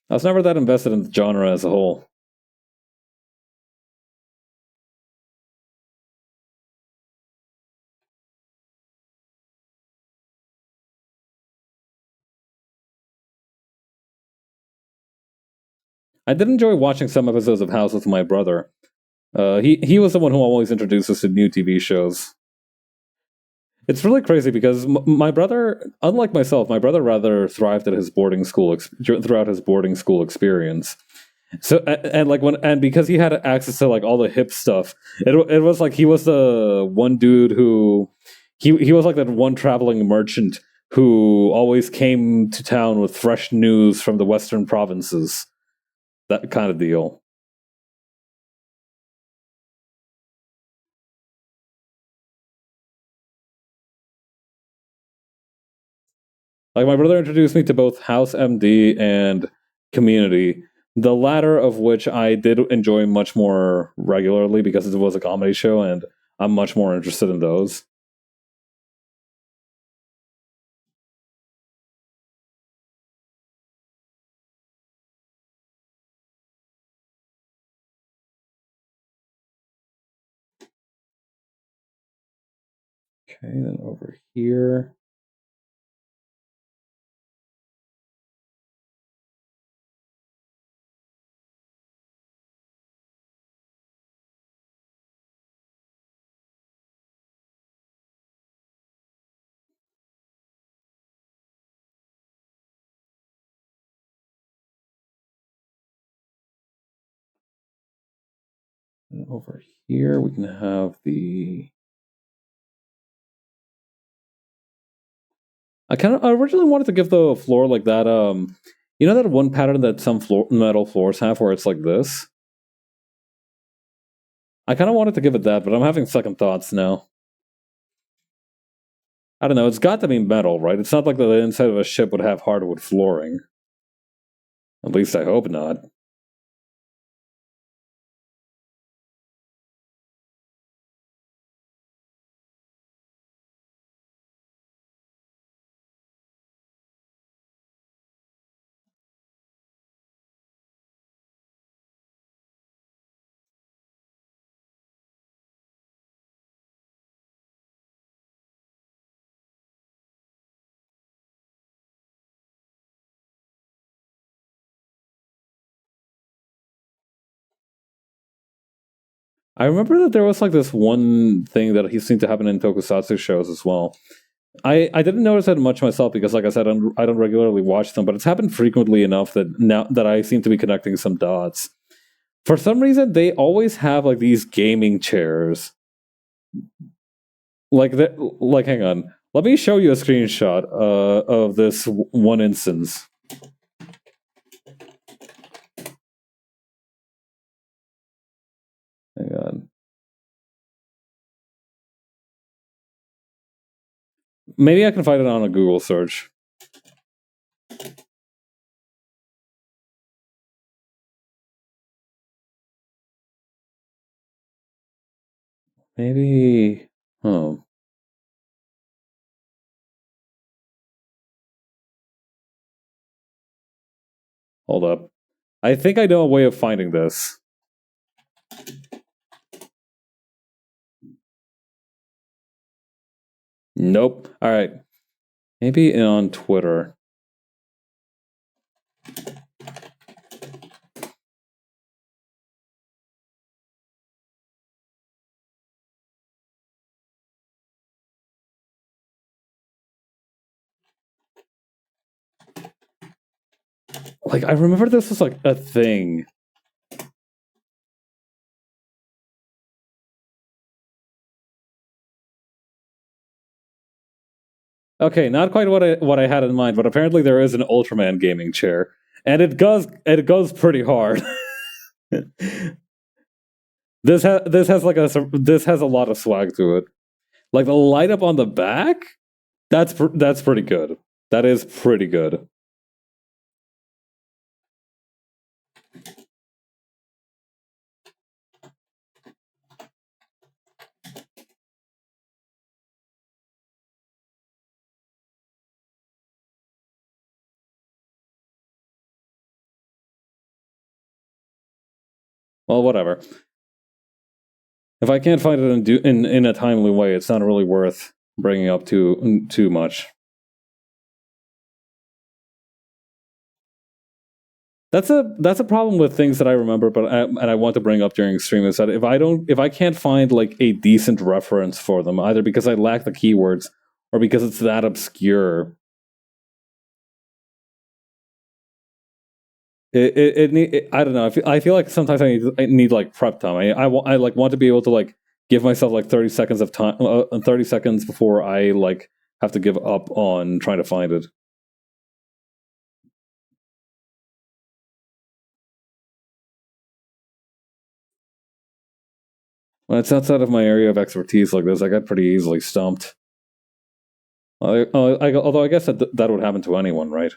S1: I was never that invested in the genre as a whole. I did enjoy watching some episodes of House with my brother. He was the one who always introduced us to new TV shows. It's really crazy because my brother, unlike myself, my brother rather thrived at his boarding school throughout his boarding school experience. So and like because he had access to like all the hip stuff, it was like he was the one dude who he was like that one traveling merchant who always came to town with fresh news from the western provinces. That kind of deal. Like my brother introduced me to both House MD and Community, the latter of which I did enjoy much more regularly because it was a comedy show and I'm much more interested in those. Okay, then over here. And over here we can have the I originally wanted to give the floor like that you know that one pattern that some metal floors have where it's like this? I kind of wanted to give it that, but I'm having second thoughts now. I don't know, it's got to be metal, right? It's not like the inside of a ship would have hardwood flooring. At least I hope not. I remember that there was like this one thing that he seemed to happen in tokusatsu shows as well. I didn't notice it much myself because, like I said, I don't regularly watch them, but it's happened frequently enough that now that I seem to be connecting some dots. For some reason, they always have like these gaming chairs. Like, hang on, let me show you a screenshot of this one instance. Maybe I can find it on a Google search. Maybe. Oh. Hold up. I think I know a way of finding this. Nope. Alright. Maybe on Twitter. Like, I remember this was like a thing. Okay, not quite what I had in mind, but apparently there is an Ultraman gaming chair, and it goes pretty hard. this has a lot of swag to it. Like the light up on the back, that's pretty good. That is pretty good. Well, whatever. If I can't find it in a timely way, it's not really worth bringing up too much. That's a problem with things that I remember, and I want to bring up during stream is that if I can't find like a decent reference for them, either because I lack the keywords or because it's that obscure, I don't know. I feel like sometimes I need like prep time. I like want to be able to like give myself like 30 seconds of time, 30 seconds before I like have to give up on trying to find it. When it's outside of my area of expertise like this, I get pretty easily stumped. Although I guess that would happen to anyone, right?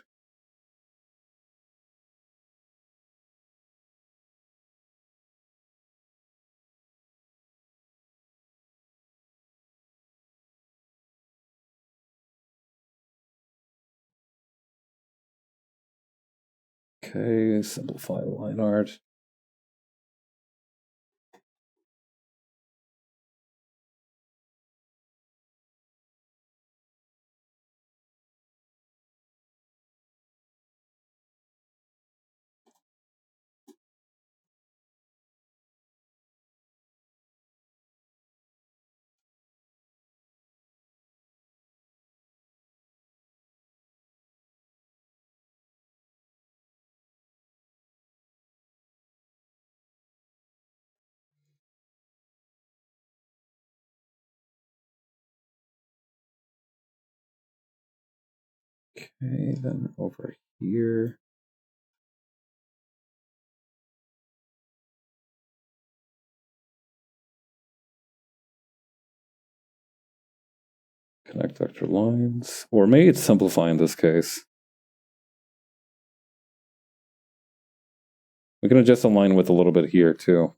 S1: Okay, simplify line art. Okay, then over here. Connect vector lines. Or maybe it's simplify in this case. We can adjust the line width a little bit here too.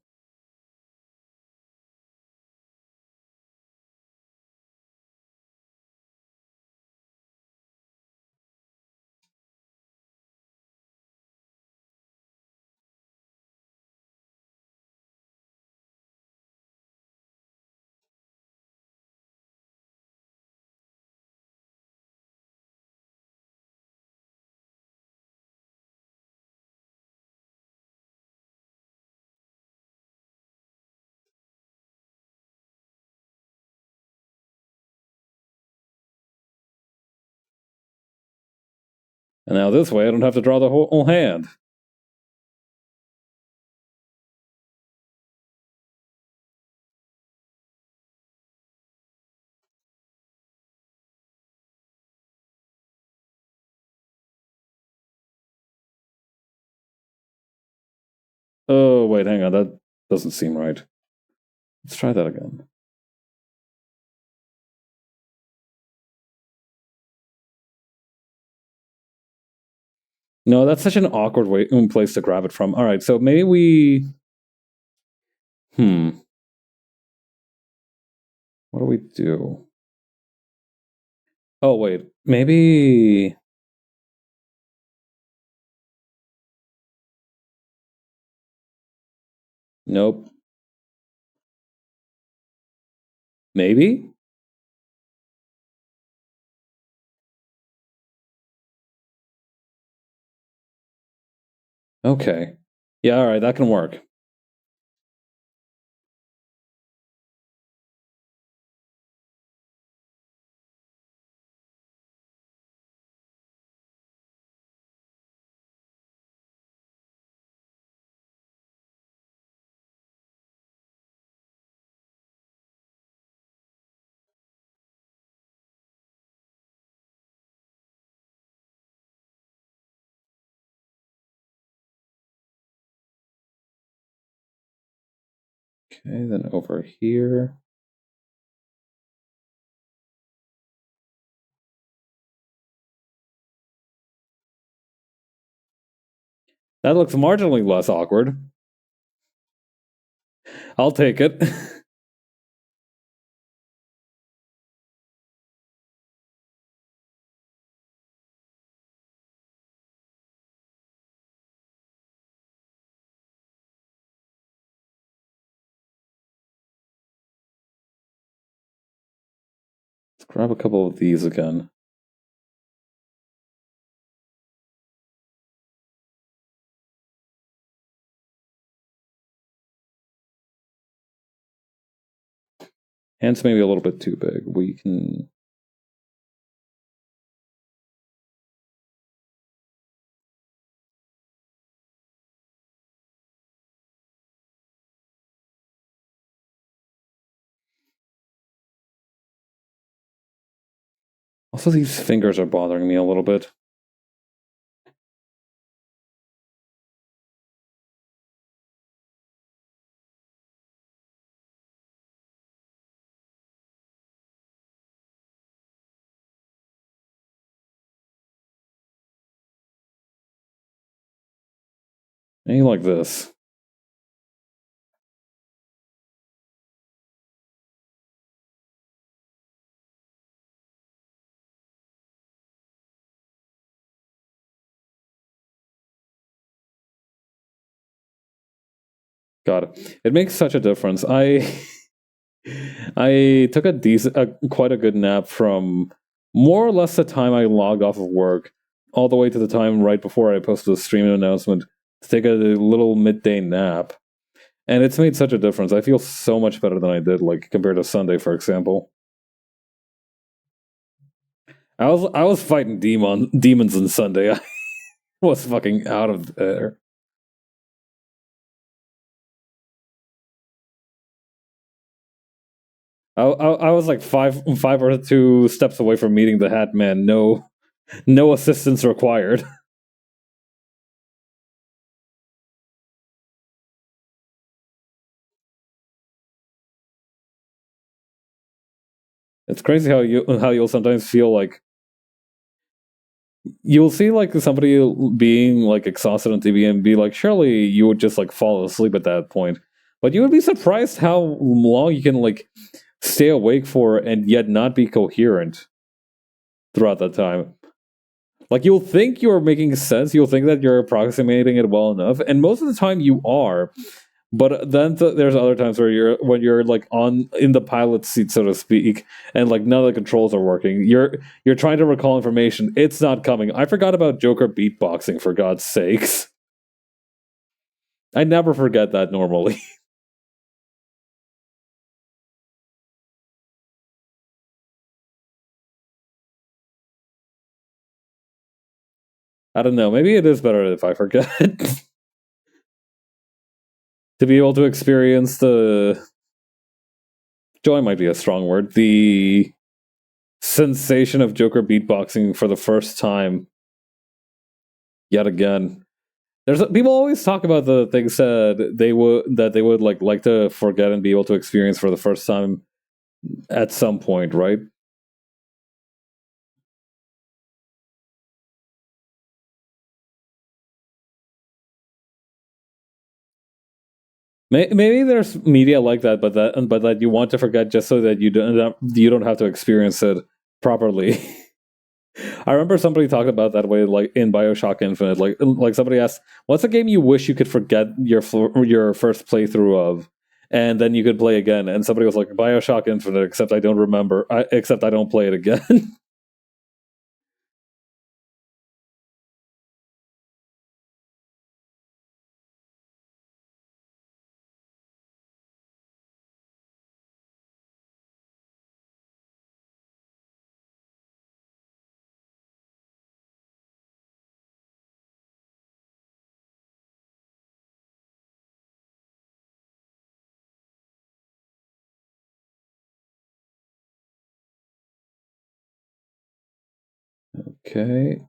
S1: And now this way I don't have to draw the whole hand. Oh, wait, hang on. That doesn't seem right. Let's try that again. No, that's such an awkward place to grab it from. All right, so maybe we. What do we do? Oh wait, maybe. Nope. Maybe. Okay. Yeah. All right, that can work. Okay, then over here. That looks marginally less awkward. I'll take it. Let's grab a couple of these again. Hand's maybe a little bit too big. We can. Also, these fingers are bothering me a little bit. Maybe like this. Got it. It makes such a difference. I took quite a good nap from more or less the time I logged off of work, all the way to the time right before I posted the stream announcement to take a little midday nap, and it's made such a difference. I feel so much better than I did, like compared to Sunday, for example. I was fighting demons on Sunday. I was fucking out of there. I was like five or two steps away from meeting the Hat Man. No assistance required. It's crazy how you'll sometimes feel like you'll see like somebody being like exhausted on TV and be like, surely you would just like fall asleep at that point. But you would be surprised how long you can like stay awake for and yet not be coherent throughout that time. Like you'll think you're making sense, you'll think that you're approximating it well enough, and most of the time you are. But then there's other times where you're like on in the pilot seat, so to speak, and like none of the controls are working. You're trying to recall information. It's not coming. I forgot about Joker beatboxing, for God's sakes. I never forget that normally. I don't know. Maybe it is better if I forget. To be able to experience the joy might be a strong word. The sensation of Joker beatboxing for the first time yet again. There's people always talk about the things that they would like to forget and be able to experience for the first time at some point, right? Maybe there's media like that, but that you want to forget just so that you don't have to experience it properly. I remember somebody talked about that way, like in Bioshock Infinite. Like somebody asked, "What's a game you wish you could forget your first playthrough of, and then you could play again?" And somebody was like, "Bioshock Infinite," except I don't remember. Except I don't play it again. Okay.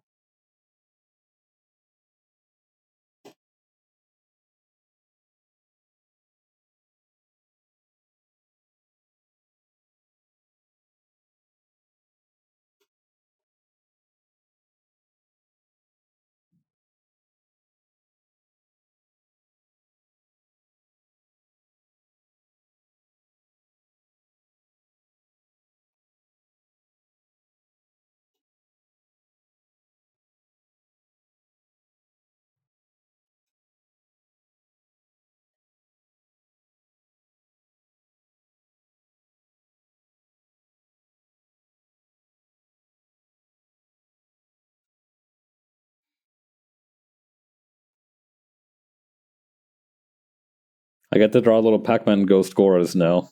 S1: I get to draw little Pac-Man ghost Goras now.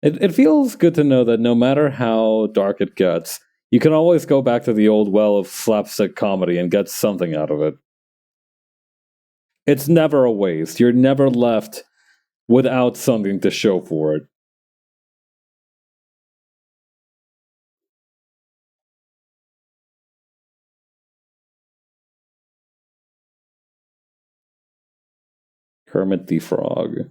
S1: It feels good to know that no matter how dark it gets, you can always go back to the old well of slapstick comedy and get something out of it. It's never a waste. You're never left without something to show for it. Kermit the Frog.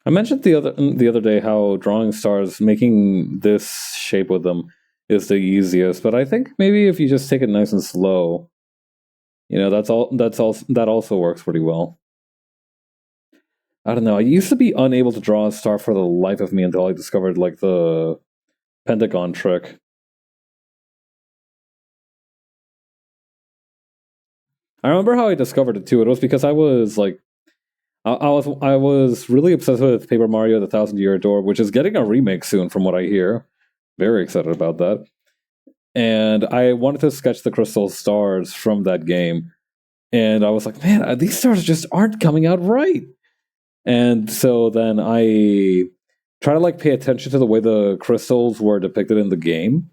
S1: I mentioned the other day how drawing stars, making this shape with them, is the easiest. But I think maybe if you just take it nice and slow, that's all. That also works pretty well. I don't know. I used to be unable to draw a star for the life of me until I discovered like the pentagon trick. I remember how I discovered it too. It was because I was like, I was really obsessed with Paper Mario: The Thousand Year Door, which is getting a remake soon, from what I hear. Very excited about that. And I wanted to sketch the crystal stars from that game, and I was like, man, these stars just aren't coming out right. And so then I try to like pay attention to the way the crystals were depicted in the game.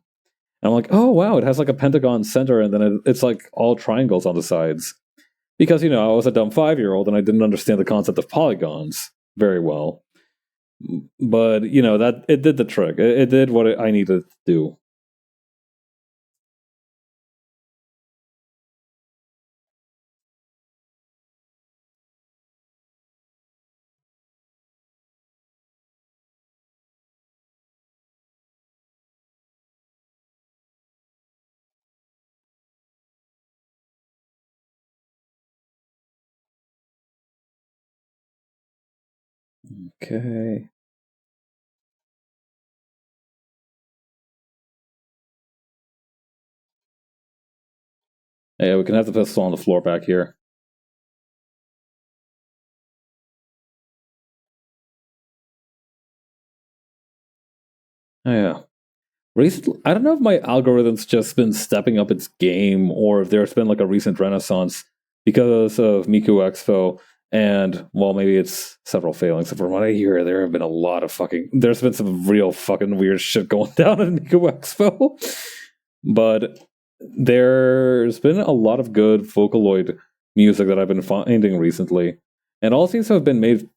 S1: And I'm like, oh wow, it has like a pentagon center, and then it's like all triangles on the sides. Because I was a dumb 5-year-old and I didn't understand the concept of polygons very well. But that it did the trick. It did what I needed to do. Okay. Yeah, we can have the pistol on the floor back here. Oh, yeah. recently, I don't know if my algorithm's just been stepping up its game or if there's been like a recent renaissance because of Miku Expo. And well, maybe it's several failings. From what I hear, there have been a lot of there's been some real fucking weird shit going down in Miku Expo. But there's been a lot of good Vocaloid music that I've been finding recently. And all seems to have been made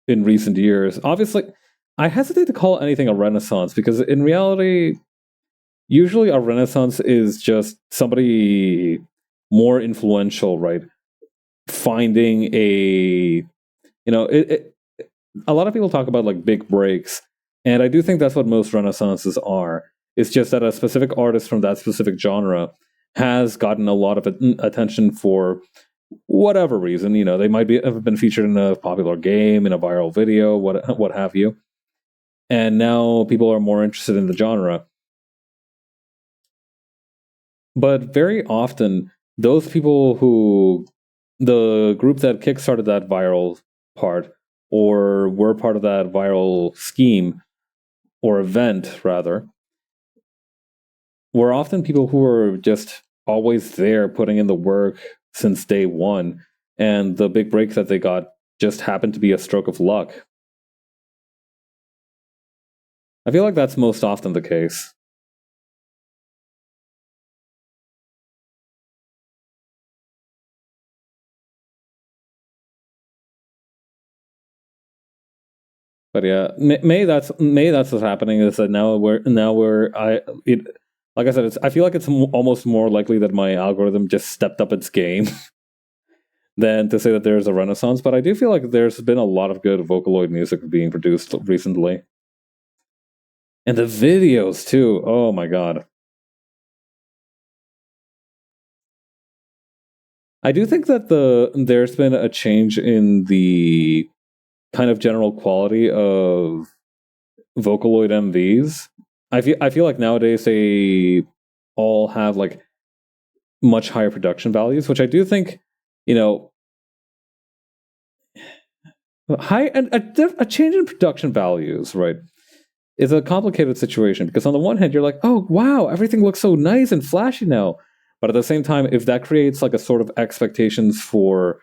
S1: in recent years. Obviously, I hesitate to call anything a renaissance because in reality, usually a renaissance is just somebody more influential, right? Finding a lot of people talk about like big breaks, and I do think that's what most renaissances are. It's just that a specific artist from that specific genre has gotten a lot of attention for whatever reason. They might have been featured in a popular game, in a viral video, what have you. And now people are more interested in the genre. But very often, those people the group that kickstarted that viral part, or were part of that viral scheme, or event rather, were often people who were just always there putting in the work since day one, and the big break that they got just happened to be a stroke of luck. I feel like that's most often the case. But yeah, maybe that's what's happening, is that like I said, I feel like it's almost more likely that my algorithm just stepped up its game than to say that there's a renaissance. But I do feel like there's been a lot of good Vocaloid music being produced recently. And the videos too. Oh my god. I do think that there's been a change in the kind of general quality of Vocaloid MVs. I feel like nowadays they all have like much higher production values, which I do think, high and a change in production values, right, is a complicated situation, because on the one hand you're like, oh wow, everything looks so nice and flashy now, but at the same time, if that creates like a sort of expectations for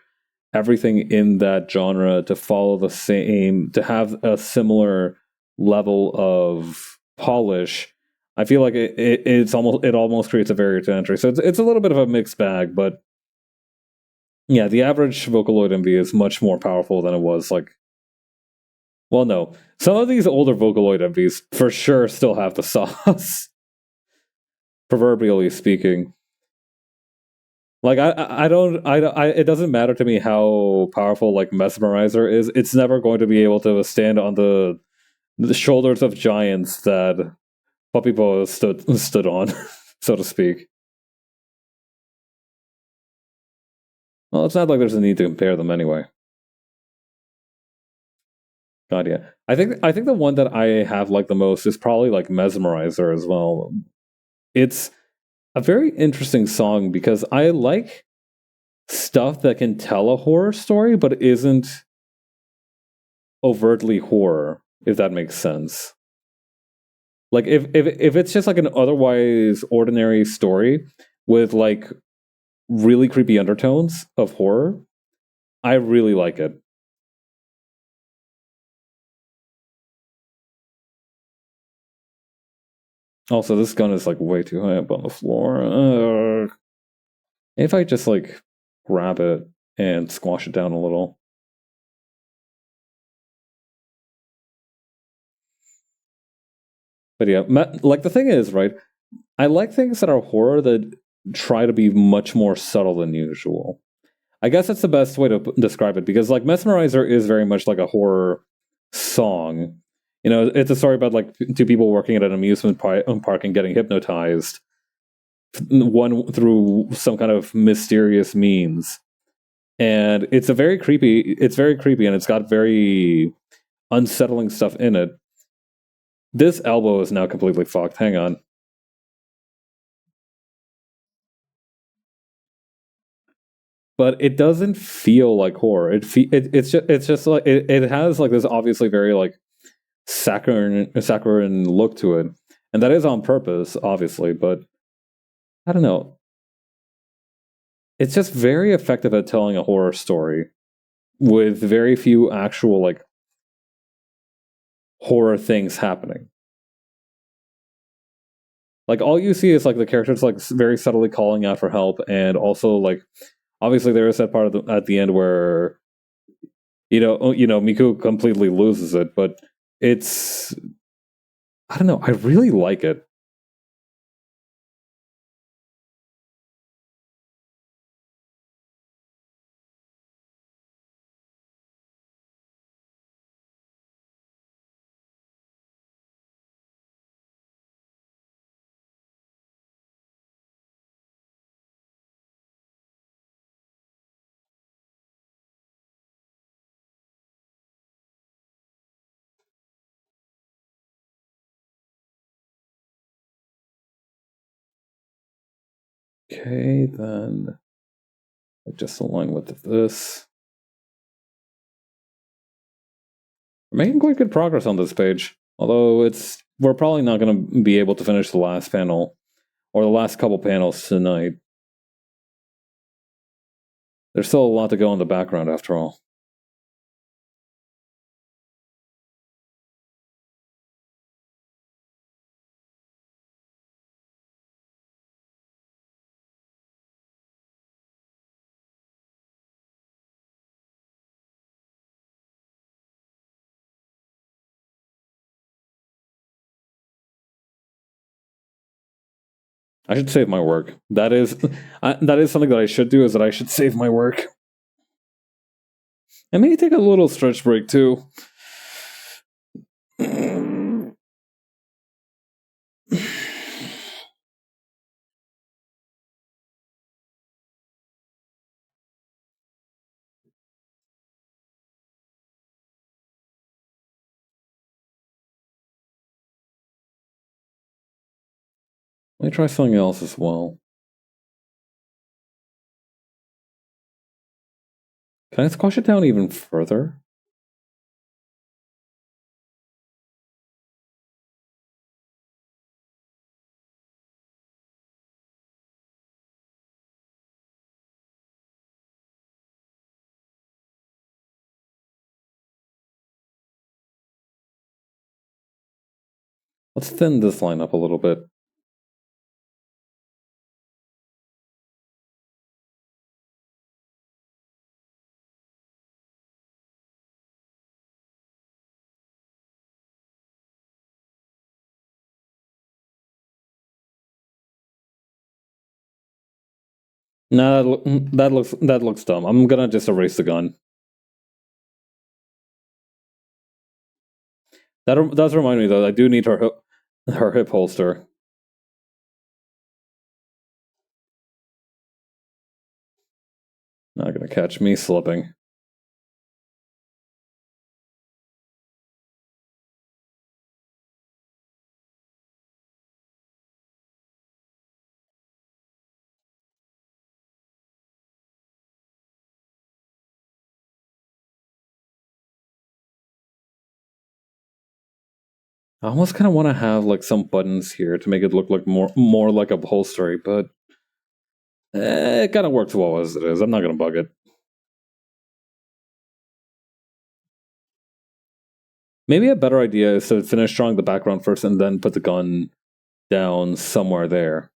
S1: everything in that genre to follow the same, to have a similar level of polish, I feel like it almost creates a barrier to entry. So it's a little bit of a mixed bag, but yeah, the average Vocaloid MV is much more powerful than it was like. Well, no, some of these older Vocaloid MVs for sure still have the sauce, proverbially speaking. Like it doesn't matter to me how powerful like Mesmerizer is. It's never going to be able to stand on the shoulders of giants that Puppy Boy stood on, so to speak. Well, it's not like there's a need to compare them anyway. God, yeah. I think the one that I have like the most is probably like Mesmerizer as well. It's a very interesting song because I like stuff that can tell a horror story but isn't overtly horror, if that makes sense. Like if it's just like an otherwise ordinary story with like really creepy undertones of horror, I really like it. Also, this gun is like way too high up on the floor. If I just like grab it and squash it down a little. But yeah, like the thing is, right, I like things that are horror that try to be much more subtle than usual. I guess that's the best way to describe it, because like Mesmerizer is very much like a horror song. It's a story about like two people working at an amusement park and getting hypnotized, one through some kind of mysterious means. And it's very creepy, and it's got very unsettling stuff in it. This elbow is now completely fucked. Hang on. But it doesn't feel like horror. It's just like it has like this obviously very like saccharine look to it, And that is on purpose, obviously, but I don't know. It's just very effective at telling a horror story with very few actual like horror things happening. Like all you see is like the characters like very subtly calling out for help, and also like obviously there is that part of at the end where Miku completely loses it, but it's I don't know, I really like it. Okay, then just align with this. We're making quite good progress on this page, although we're probably not going to be able to finish the last panel or the last couple panels tonight. There's still a lot to go in the background after all. I should save my work. That is something that I should do. Is that I should save my work. And maybe take a little stretch break too. Let me try something else as well. Can I squash it down even further? Let's thin this line up a little bit. No, that looks dumb. I'm gonna just erase the gun. That does remind me though. I do need her hip holster. Not gonna catch me slipping. I almost kind of want to have like some buttons here to make it look like more like upholstery, but it kind of works well as it is. I'm not gonna bug it. Maybe a better idea is to finish drawing the background first and then put the gun down somewhere there.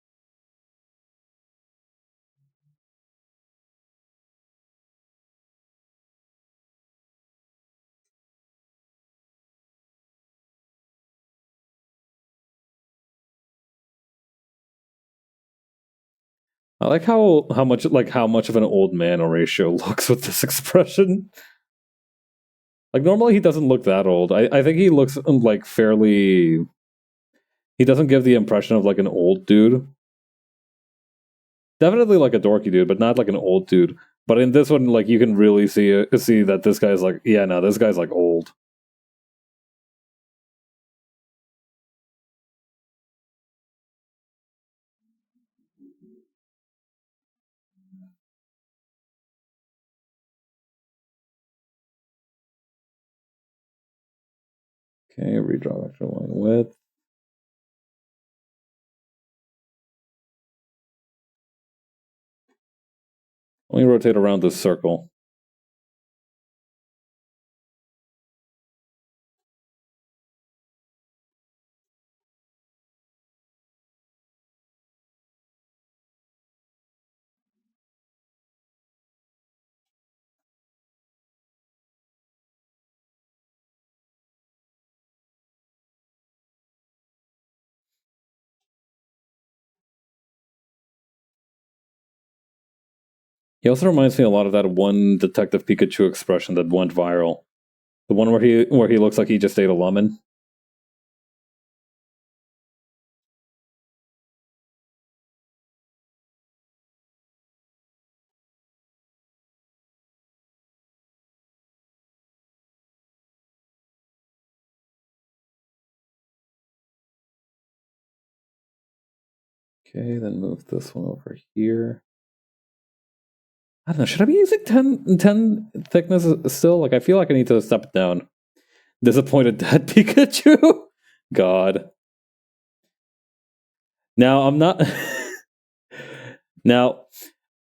S1: I like how much of an old man Horatio looks with this expression. Like normally he doesn't look that old. I think he looks like fairly. He doesn't give the impression of like an old dude. Definitely like a dorky dude, but not like an old dude. But in this one, like you can really see that this guy's like, yeah, no, this guy's like old. Okay, redraw vector line width. Let me rotate around this circle. He also reminds me a lot of that one Detective Pikachu expression that went viral. The one where he looks like he just ate a lemon. Okay, then move this one over here. I don't know, should I be using 10 thickness still? Like, I feel like I need to step it down. Disappointed dead Pikachu? God. Now, I'm not... Now,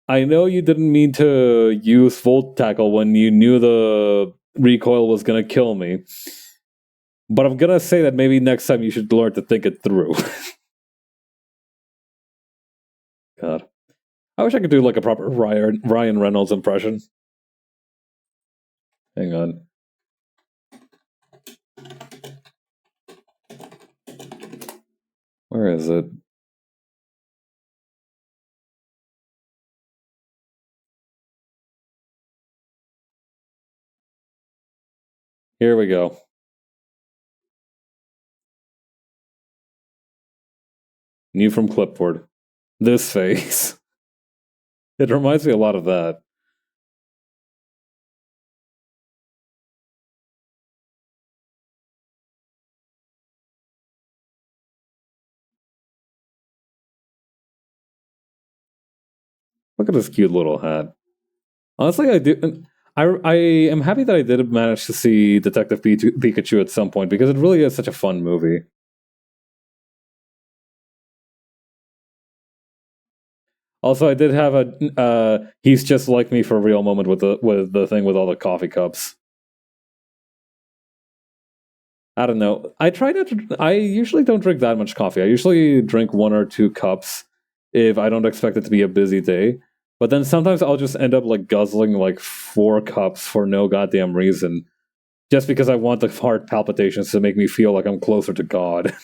S1: I know you didn't mean to use Volt Tackle when you knew the recoil was gonna kill me. But I'm gonna say that maybe next time you should learn to think it through. God. I wish I could do like a proper Ryan Reynolds impression. Hang on. Where is it? Here we go. New from clipboard. This face. It reminds me a lot of that. Look at this cute little hat. Honestly, I do. I am happy that I did manage to see Detective Pikachu at some point because it really is such a fun movie. Also, I did have a he's just like me for a real moment with the thing with all the coffee cups. I don't know. I try not to. I usually don't drink that much coffee. I usually drink 1 or 2 cups if I don't expect it to be a busy day. But then sometimes I'll just end up like guzzling like 4 cups for no goddamn reason, just because I want the heart palpitations to make me feel like I'm closer to God.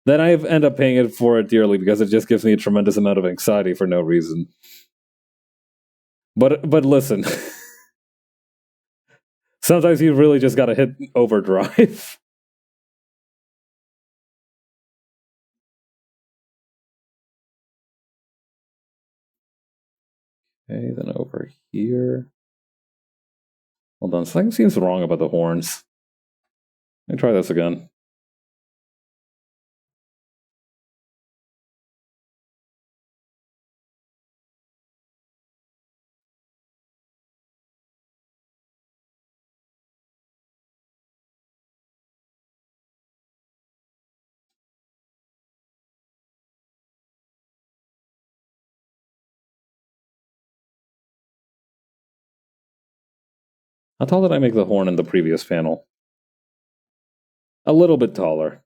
S1: Then I end up paying it for it dearly because it just gives me a tremendous amount of anxiety for no reason. But listen, sometimes you really just gotta hit overdrive. Okay, then over here. Hold on, something seems wrong about the horns. Let me try this again. How tall did I make the horn in the previous panel? A little bit taller.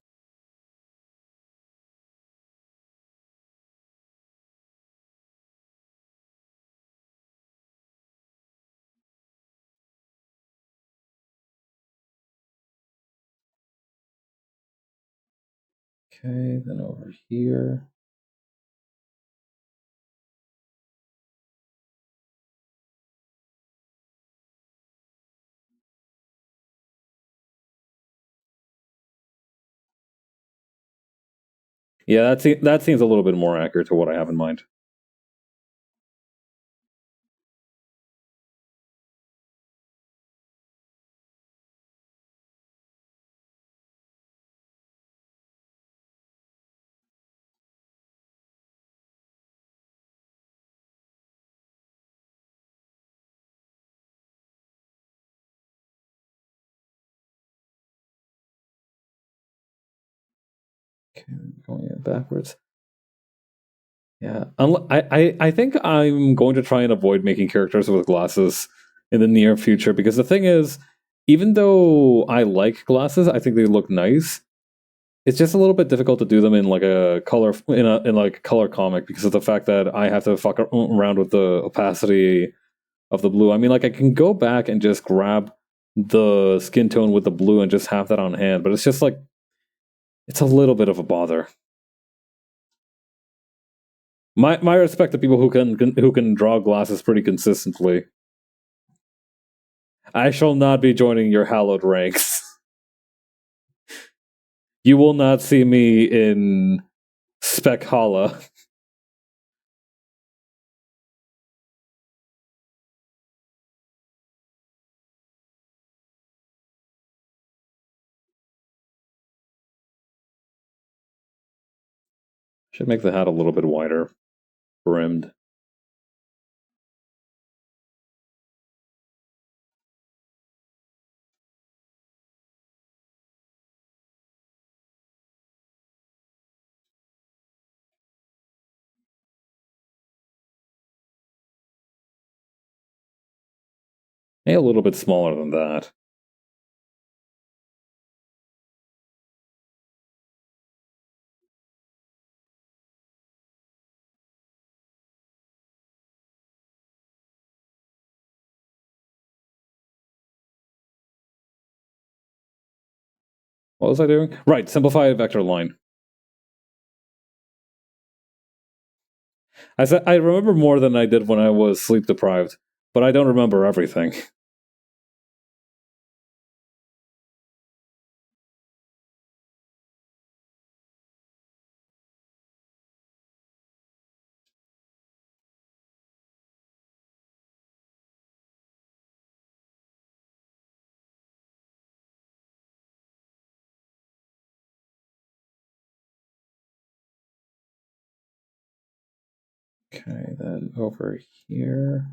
S1: Okay, then over here. Yeah, that seems a little bit more accurate to what I have in mind. Okay, going backwards. Yeah, I think I'm going to try and avoid making characters with glasses in the near future, because the thing is, even though I like glasses, I think they look nice. It's just a little bit difficult to do them in like a color in like a color comic, because of the fact that I have to fuck around with the opacity of the blue. I mean, like I can go back and just grab the skin tone with the blue and just have that on hand, but it's just like it's a little bit of a bother. My respect to people who can draw glasses pretty consistently. I shall not be joining your hallowed ranks. You will not see me in Spec Hala. Should make the hat a little bit wider, brimmed. Maybe a little bit smaller than that. What was I doing? Right, simplify a vector line. I said I remember more than I did when I was sleep deprived, but I don't remember everything. Okay, then over here.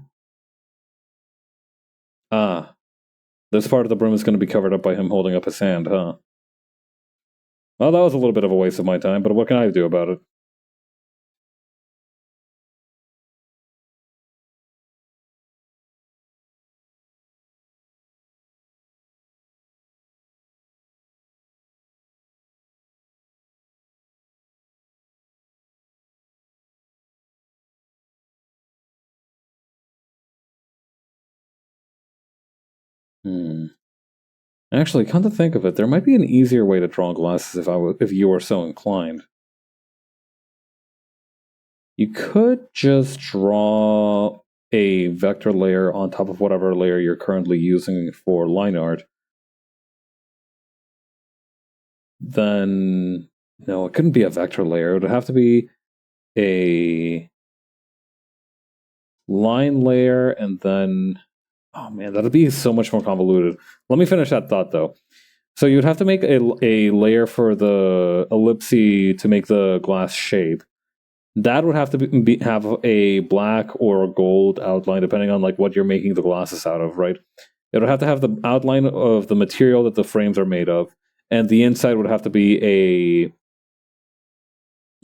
S1: Ah, this part of the brim is going to be covered up by him holding up his hand, huh? Well, that was a little bit of a waste of my time, but what can I do about it? Hmm. Actually, come to think of it, there might be an easier way to draw glasses if you were so inclined. You could just draw a vector layer on top of whatever layer you're currently using for line art. Then, no, it couldn't be a vector layer. It would have to be a line layer, and then, oh man, that'd be so much more convoluted. Let me finish that thought though. So you'd have to make a layer for the ellipse to make the glass shape. That would have to have a black or a gold outline, depending on like what you're making the glasses out of, right? It would have to have the outline of the material that the frames are made of, and the inside would have to be a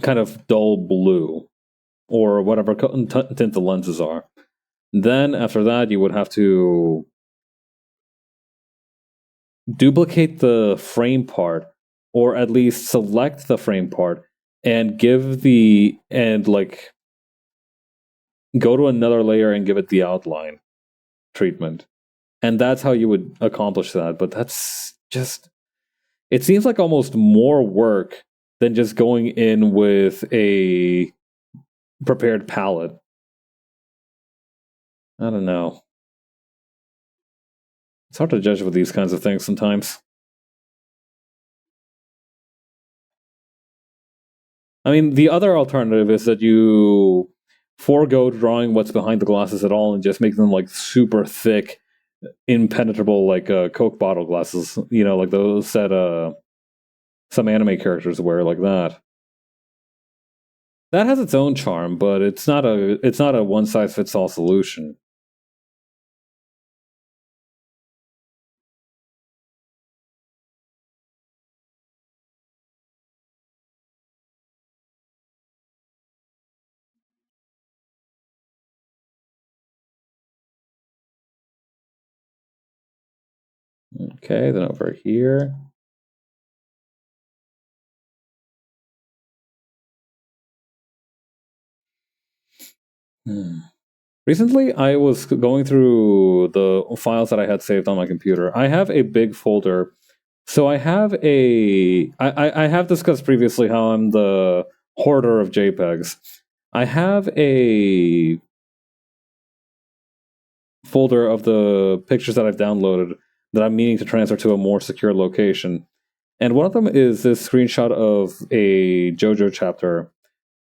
S1: kind of dull blue or whatever tint the lenses are. Then after that, you would have to duplicate the frame part, or at least select the frame part, and like go to another layer and give it the outline treatment. And that's how you would accomplish that. But that's just, it seems like almost more work than just going in with a prepared palette. I don't know. It's hard to judge with these kinds of things sometimes. I mean, the other alternative is that you forego drawing what's behind the glasses at all and just make them like super thick, impenetrable, like Coke bottle glasses. You know, like those that some anime characters wear, like that. That has its own charm, but it's not a one size fits all solution. Okay, then over here. Recently, I was going through the files that I had saved on my computer. I have a big folder. So I have I have discussed previously how I'm the hoarder of JPEGs. I have a folder of the pictures that I've downloaded that I'm meaning to transfer to a more secure location. And one of them is this screenshot of a JoJo chapter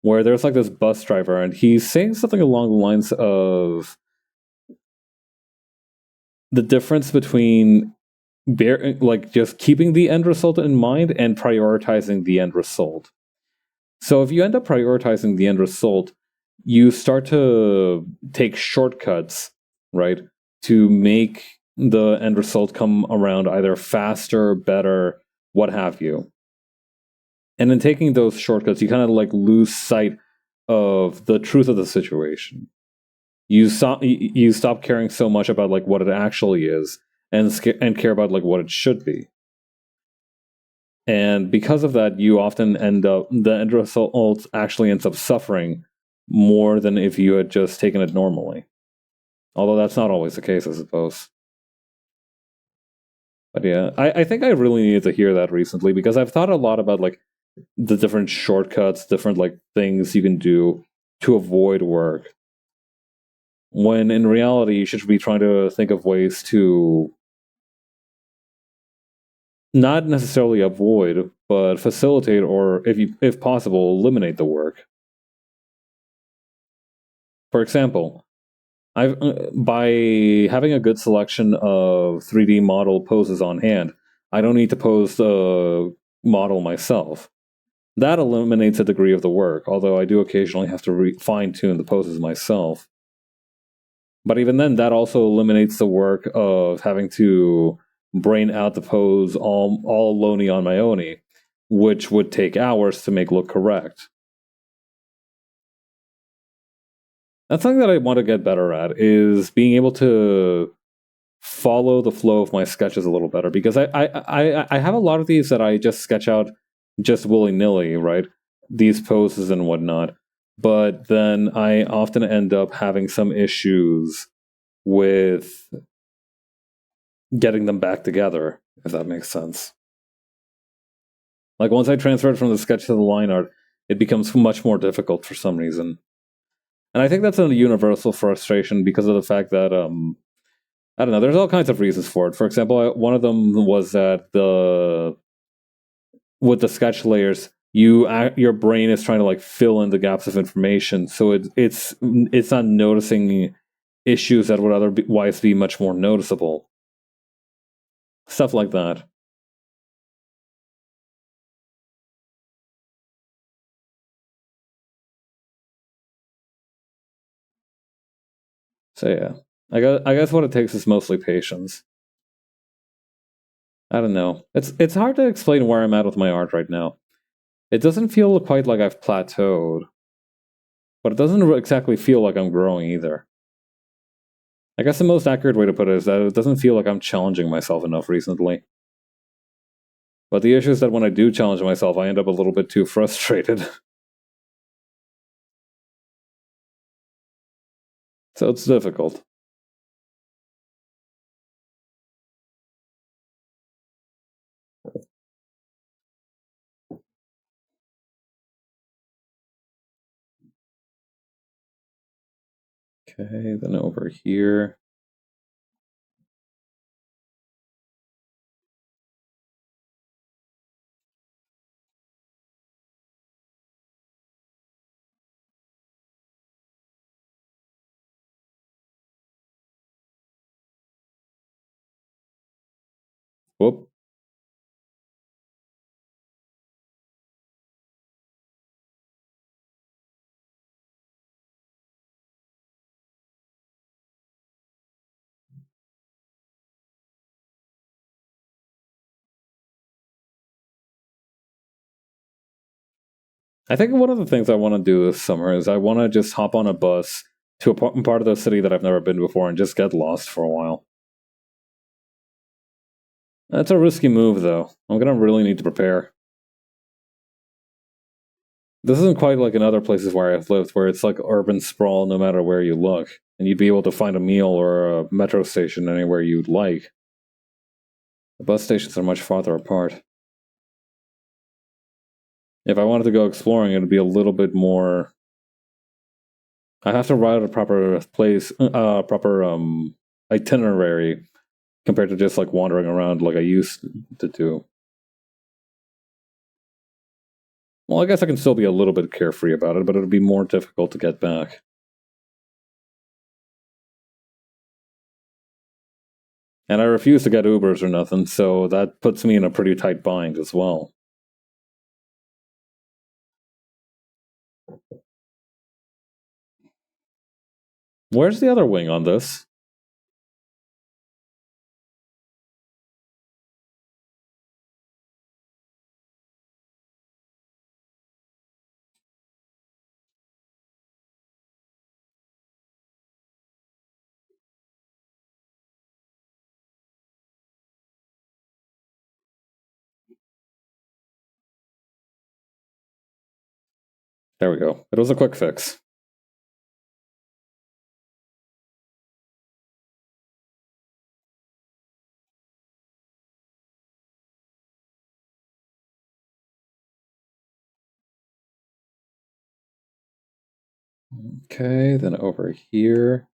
S1: where there's like this bus driver and he's saying something along the lines of the difference between like just keeping the end result in mind and prioritizing the end result. So if you end up prioritizing the end result, you start to take shortcuts, right, to make the end result come around either faster, better, what have you. And in taking those shortcuts, you kind of like lose sight of the truth of the situation. You stop caring so much about like what it actually is, and care about like what it should be. And because of that, you often end up the end result actually ends up suffering more than if you had just taken it normally. Although that's not always the case, I suppose. But yeah, I think I really needed to hear that recently because I've thought a lot about like the different shortcuts, different like things you can do to avoid work. When in reality, you should be trying to think of ways to not necessarily avoid, but facilitate or if possible, eliminate the work. For example, by having a good selection of 3D model poses on hand, I don't need to pose the model myself. That eliminates a degree of the work, although I do occasionally have to fine-tune the poses myself. But even then, that also eliminates the work of having to brain out the pose all lonely on my own, which would take hours to make look correct. That's something that I want to get better at, is being able to follow the flow of my sketches a little better, because I have a lot of these that I just sketch out just willy-nilly, right? These poses and whatnot. But then I often end up having some issues with getting them back together, if that makes sense. Like once I transfer it from the sketch to the line art, it becomes much more difficult for some reason. And I think that's a universal frustration because of the fact that I don't know, there's all kinds of reasons for it. For example, one of them was that with the sketch layers, your brain is trying to like fill in the gaps of information, so it's not noticing issues that would otherwise be much more noticeable. Stuff like that. So yeah, I guess what it takes is mostly patience. I don't know. It's hard to explain where I'm at with my art right now. It doesn't feel quite like I've plateaued, but it doesn't exactly feel like I'm growing either. I guess the most accurate way to put it is that it doesn't feel like I'm challenging myself enough recently. But the issue is that when I do challenge myself, I end up a little bit too frustrated. So it's difficult. Okay, then over here. Whoop. I think one of the things I want to do this summer is I want to just hop on a bus to a part of the city that I've never been before and just get lost for a while. That's a risky move, though. I'm gonna really need to prepare. This isn't quite like in other places where I've lived, where it's like urban sprawl no matter where you look, and you'd be able to find a meal or a metro station anywhere you'd like. The bus stations are much farther apart. If I wanted to go exploring, it'd be a little bit more. I have to write a proper itinerary compared to just like wandering around like I used to do. Well, I guess I can still be a little bit carefree about it, but it'd be more difficult to get back. And I refuse to get Ubers or nothing, so that puts me in a pretty tight bind as well. Where's the other wing on this? There we go. It was a quick fix. Okay, then over here.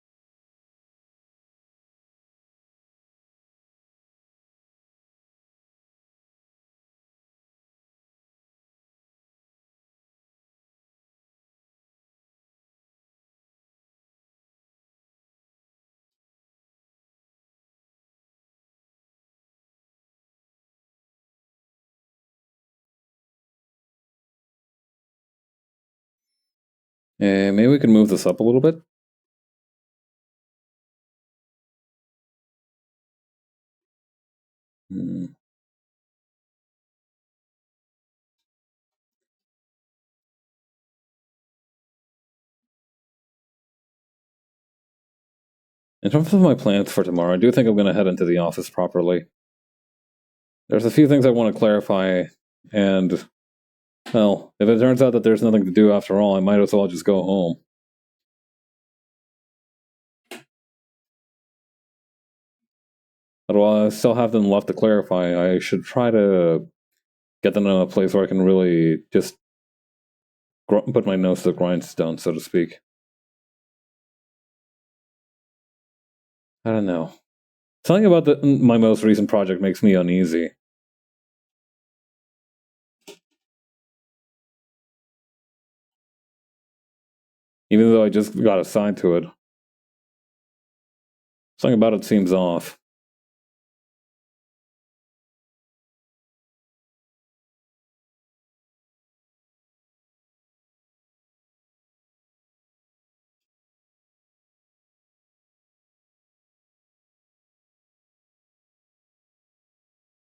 S1: And maybe we can move this up a little bit. Hmm. In terms of my plans for tomorrow, I do think I'm going to head into the office properly. There's a few things I want to clarify, and, well, if it turns out that there's nothing to do after all, I might as well just go home. But while I still have them left to clarify, I should try to get them in a place where I can really just put my nose to the grindstone, so to speak. I don't know. Something about my most recent project makes me uneasy. Even though I just got assigned to it. Something about it seems off.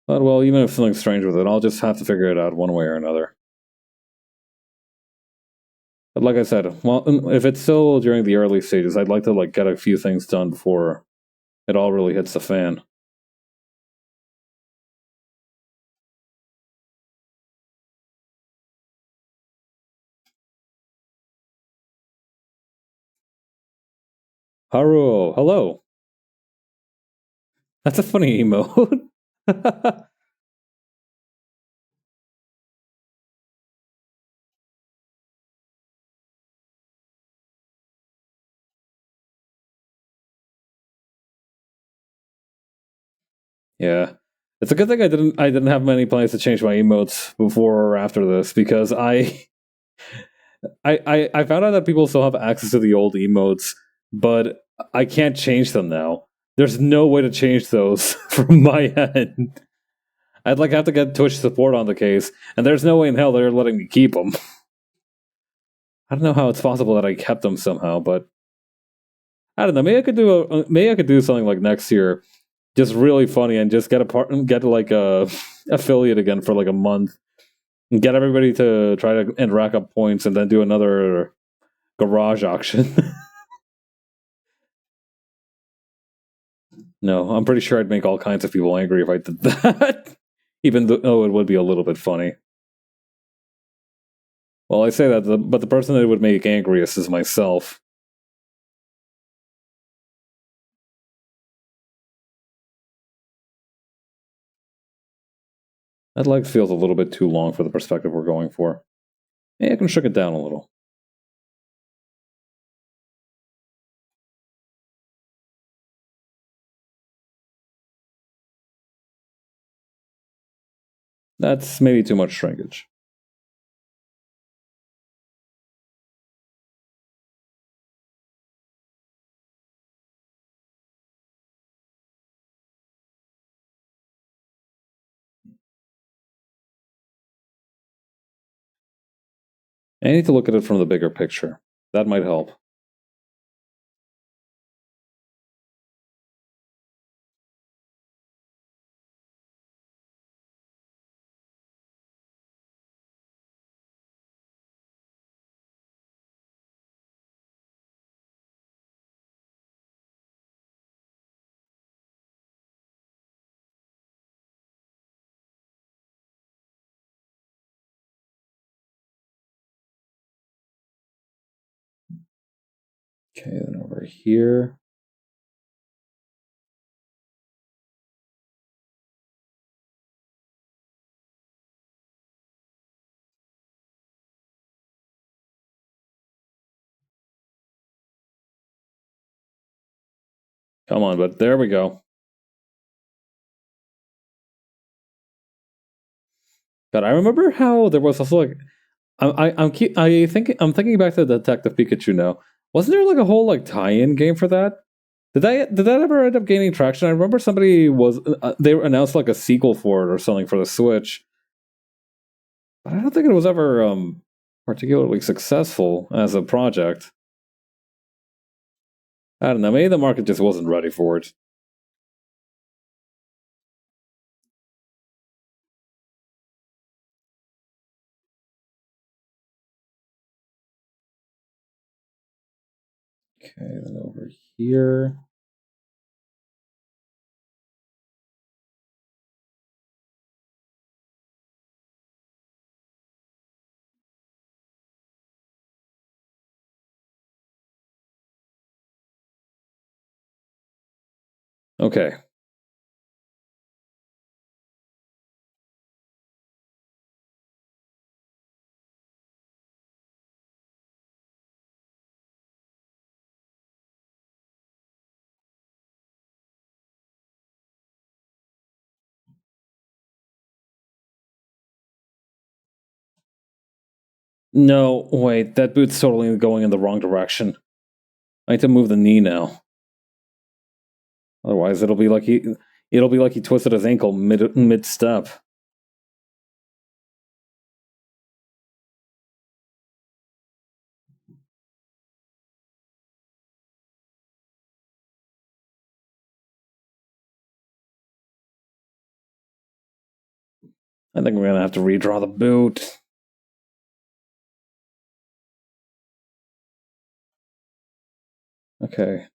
S1: But, well, even if something's strange with it, I'll just have to figure it out one way or another. But like I said, well, if it's still during the early stages, I'd like to like get a few things done before it all really hits the fan. Haruo, hello. That's a funny emote. Yeah. It's a good thing I didn't have many plans to change my emotes before or after this, because I found out that people still have access to the old emotes, but I can't change them now. There's no way to change those from my end. I'd like have to get Twitch support on the case, and there's no way in hell they're letting me keep them. I don't know how it's possible that I kept them somehow, but I don't know. Maybe I could do something like next year, just really funny, and just get like a affiliate again for like a month, and get everybody to try to and rack up points, and then do another garage auction. No, I'm pretty sure I'd make all kinds of people angry if I did that. Even though it would be a little bit funny. Well, I say that, but the person that it would make angriest is myself. That leg feels a little bit too long for the perspective we're going for. Maybe I can shrink it down a little. That's maybe too much shrinkage. I need to look at it from the bigger picture. That might help. Okay, then over here. Come on, but there we go. God, I remember how there was also like I'm thinking back to Detective Pikachu now. Wasn't there like a whole like tie-in game for that? Did that ever end up gaining traction? I remember somebody was they announced like a sequel for it or something for the Switch, but I don't think it was ever particularly successful as a project. I don't know. Maybe the market just wasn't ready for it. Okay, then over here. Okay. No, wait, that boot's totally going in the wrong direction. I need to move the knee now. Otherwise, it'll be like he twisted his ankle mid step. I think we're gonna have to redraw the boot. Okay,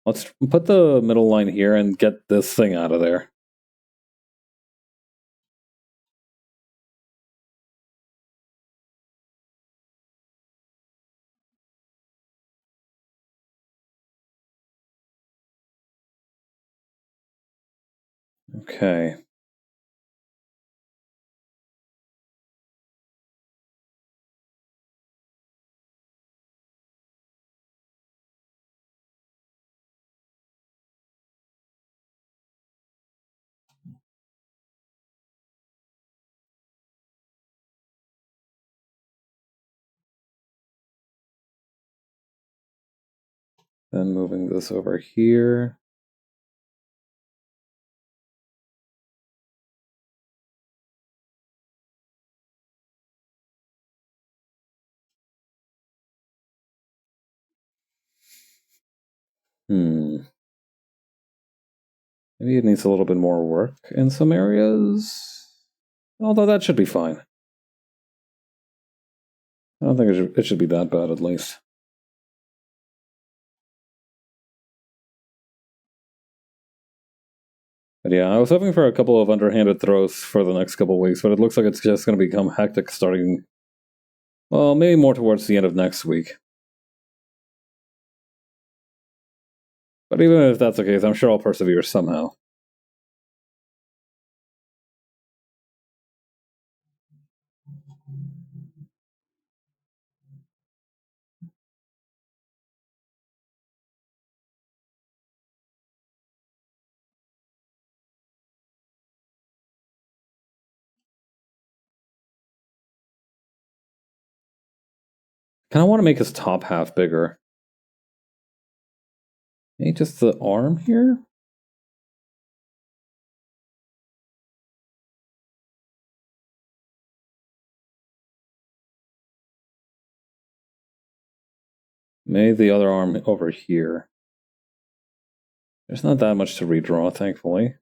S1: let's put the middle line here and get this thing out of there. Okay. Then moving this over here. Maybe it needs a little bit more work in some areas. Although that should be fine. I don't think it should be that bad, at least. But yeah, I was hoping for a couple of underhanded throws for the next couple of weeks, but it looks like it's just going to become hectic starting, well, maybe more towards the end of next week. But even if that's the case, I'm sure I'll persevere somehow. Kind of want to make his top half bigger. Maybe just the arm here? Maybe the other arm over here. There's not that much to redraw, thankfully.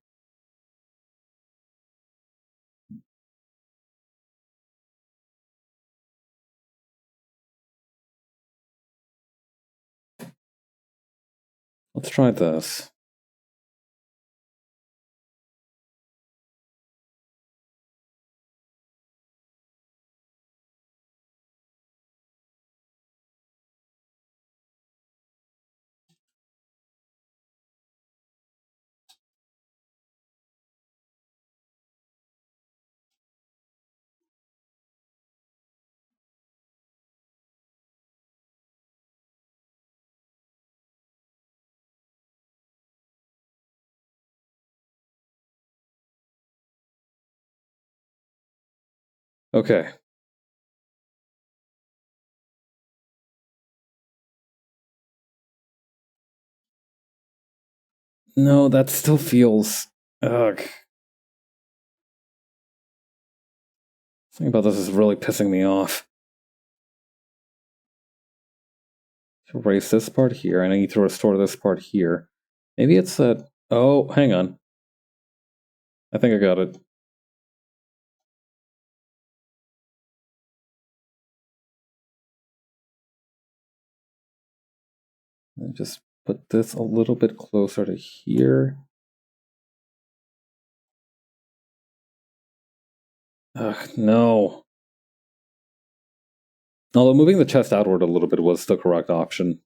S1: Let's try this. Okay. No, that still feels... Ugh. Something about this is really pissing me off. Erase this part here, and I need to restore this part here. Maybe it's that... Oh, hang on. I think I got it. I just put this a little bit closer to here. Ugh, no. Although moving the chest outward a little bit was the correct option.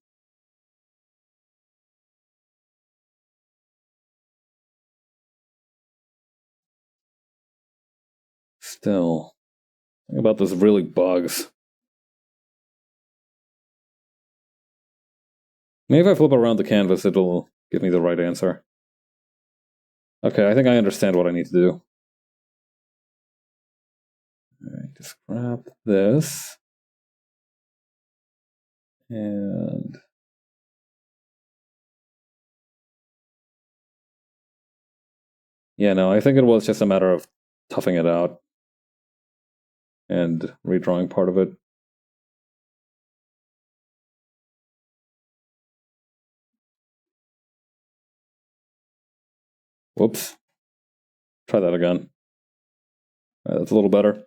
S1: Still, something about this really bugs. Maybe if I flip around the canvas, it'll give me the right answer. Okay, I think I understand what I need to do. Alright, just grab this. And... yeah, no, I think it was just a matter of toughing it out and redrawing part of it. Whoops. Try that again. That's a little better.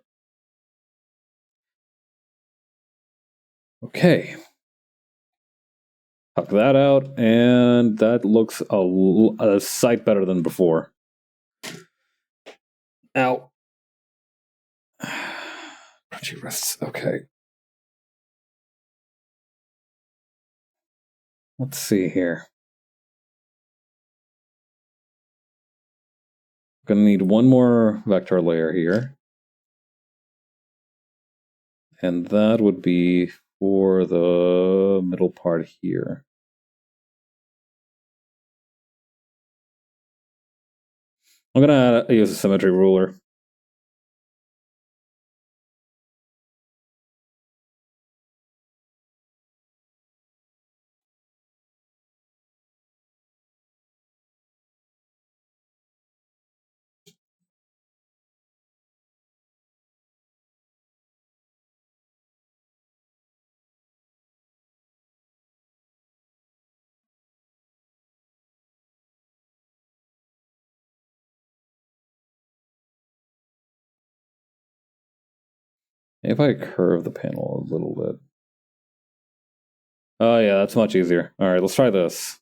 S1: Okay. Tuck that out, and that looks a sight better than before. Ow. Crunchy wrists. Okay. Let's see here. Gonna need one more vector layer here. And that would be for the middle part here. I'm gonna use a symmetry ruler. If I curve the panel a little bit. Oh yeah, that's much easier. Alright, let's try this.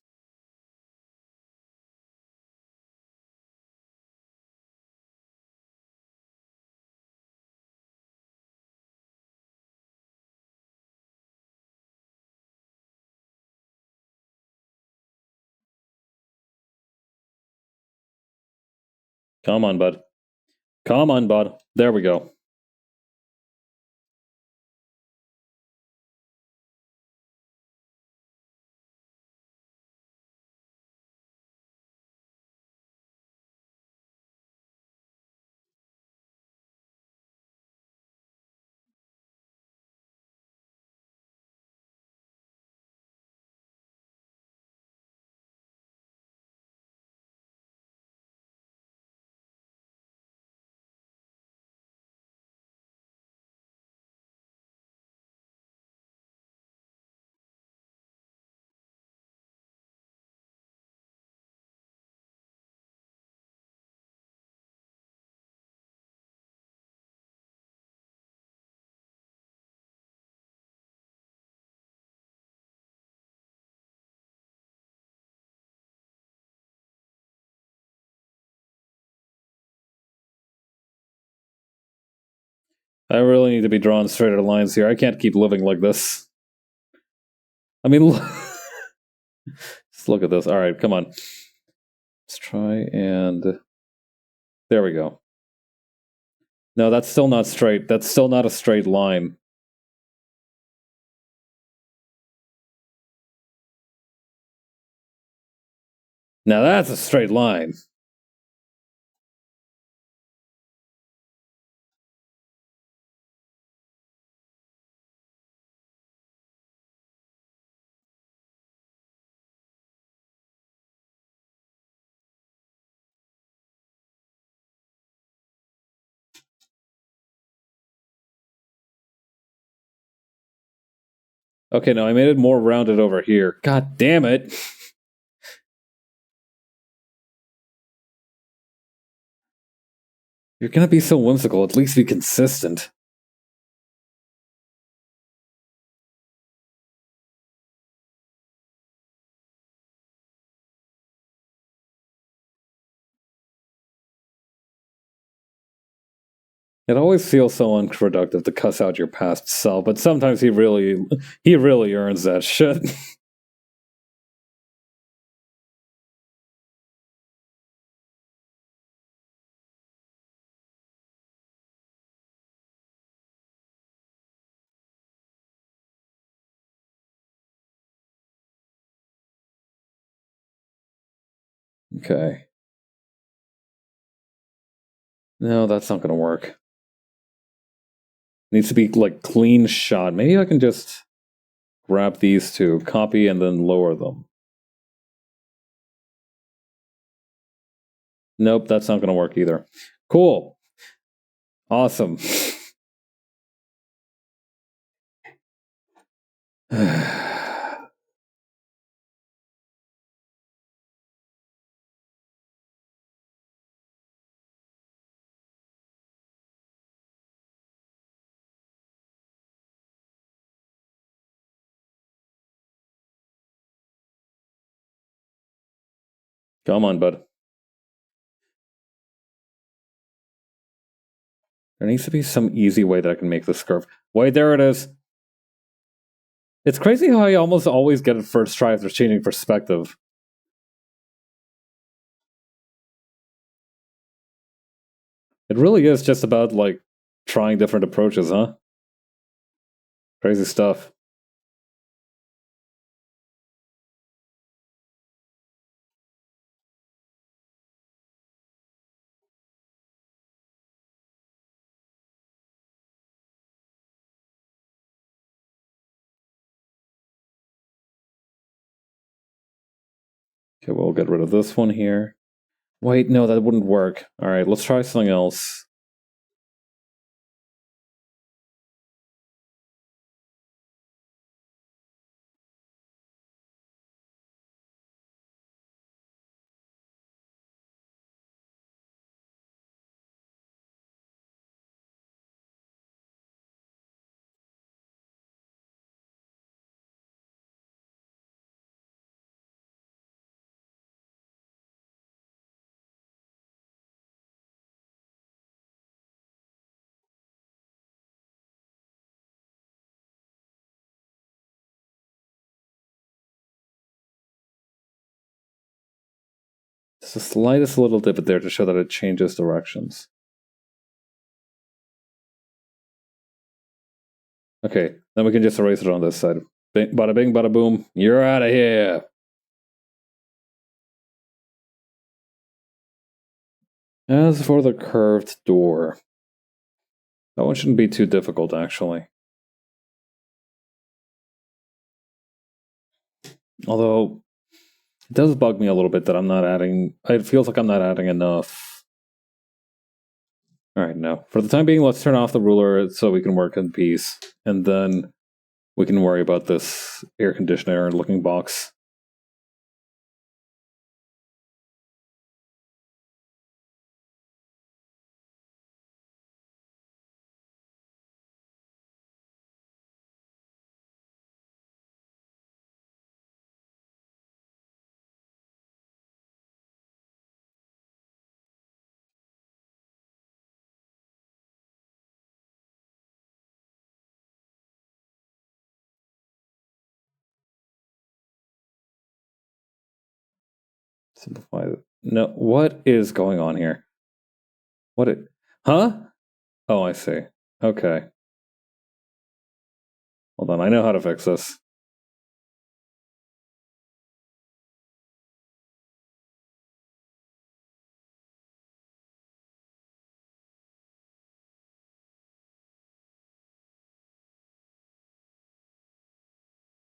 S1: Come on, bud. Come on, bud. There we go. I really need to be drawing straighter lines here. I can't keep living like this. I mean, just look at this. All right, come on. Let's try and... There we go. No, that's still not straight. That's still not a straight line. Now that's a straight line. Okay, now I made it more rounded over here. God damn it. You're gonna be so whimsical. At least be consistent. It always feels so unproductive to cuss out your past self, but sometimes he really earns that shit. Okay. No, that's not gonna work. Needs to be like clean shot. Maybe I can just grab these two, copy, and then lower them. Nope, that's not gonna work either. Cool. Awesome. Come on, bud. There needs to be some easy way that I can make this curve. Wait, there it is. It's crazy how I almost always get it first try after changing perspective. It really is just about, like, trying different approaches, huh? Crazy stuff. Okay, we'll get rid of this one here. Wait, no, that wouldn't work. Alright, let's try something else. Just the slightest little divot there to show that it changes directions. Okay, then we can just erase it on this side. Bada bing, bada boom. You're out of here. As for the curved door, that one shouldn't be too difficult, actually. Although, it does bug me a little bit that I'm not adding... It feels like I'm not adding enough. Alright, no. For the time being, let's turn off the ruler so we can work in peace. And then we can worry about this air conditioner looking box. Simplify it. No, what is going on here? What it... Huh? Oh, I see. Okay. Hold on, I know how to fix this.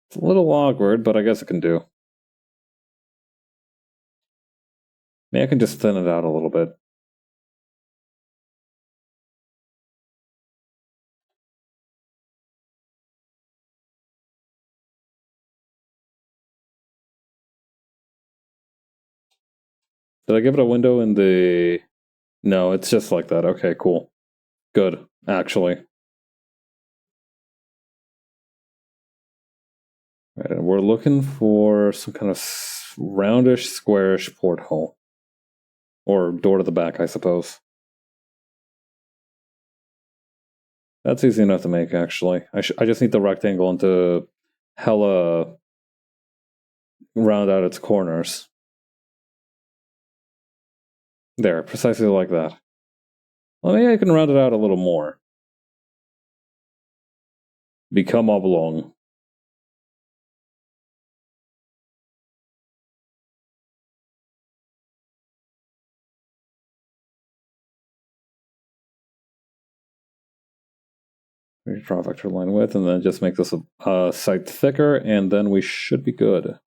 S1: It's a little awkward, but I guess it can do. Maybe I can just thin it out a little bit. Did I give it a window in the... No, it's just like that. Okay, cool. Good, actually. Right, and we're looking for some kind of roundish, squarish porthole. Or door to the back, I suppose. That's easy enough to make, actually. I just need the rectangle and to hella round out its corners. There, precisely like that. Well, maybe I can round it out a little more. Become oblong. Draw vector line width, and then just make this a sight thicker, and then we should be good.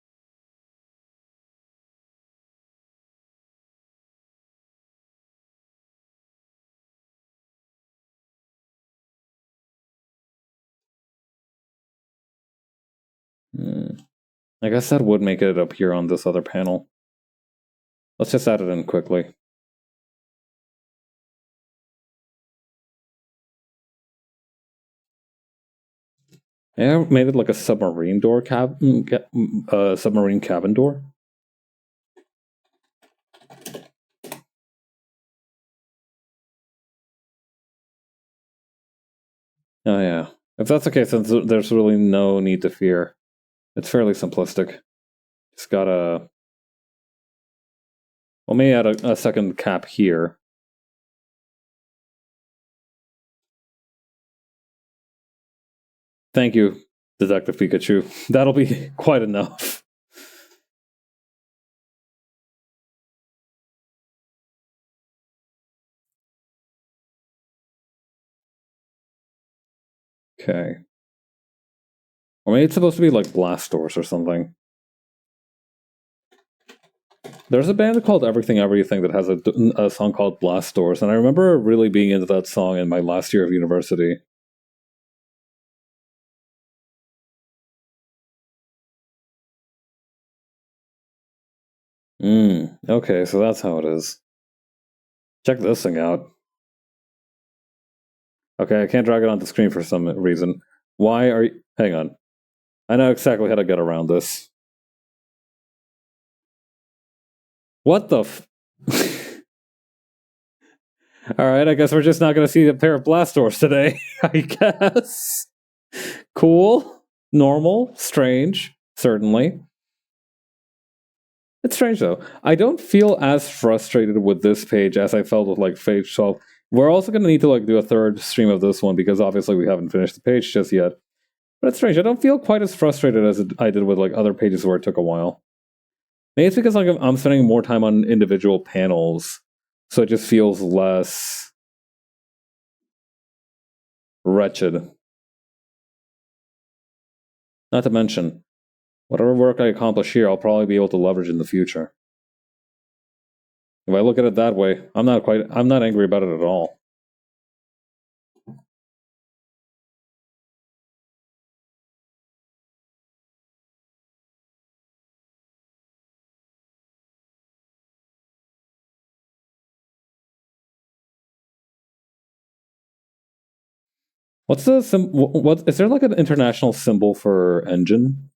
S1: I guess that would make it appear on this other panel. Let's just add it in quickly. Yeah, I made it like a submarine door submarine cabin door. Oh yeah. If that's the case, then there's really no need to fear. It's fairly simplistic. Just gotta... Well, maybe add a second cap here. Thank you, Detective Pikachu. That'll be quite enough. Okay. Or maybe it's supposed to be like blast doors or something. There's a band called Everything Everything that has a song called Blast Doors, and I remember really being into that song in my last year of university. Okay, so that's how it is. Check this thing out. Okay, I can't drag it onto the screen for some reason. Why are you... Hang on. I know exactly how to get around this. What the f... Alright, I guess we're just not going to see a pair of blast doors today, I guess. Cool. Normal. Strange. Certainly. It's strange though. I don't feel as frustrated with this page as I felt with like page 12. We're also going to need to like do a third stream of this one because obviously we haven't finished the page just yet. But it's strange. I don't feel quite as frustrated as I did with like other pages where it took a while. Maybe it's because like I'm spending more time on individual panels, so it just feels less wretched. Not to mention, whatever work I accomplish here, I'll probably be able to leverage in the future. If I look at it that way, I'm not angry about it at all. What's the what is there like an international symbol for engine?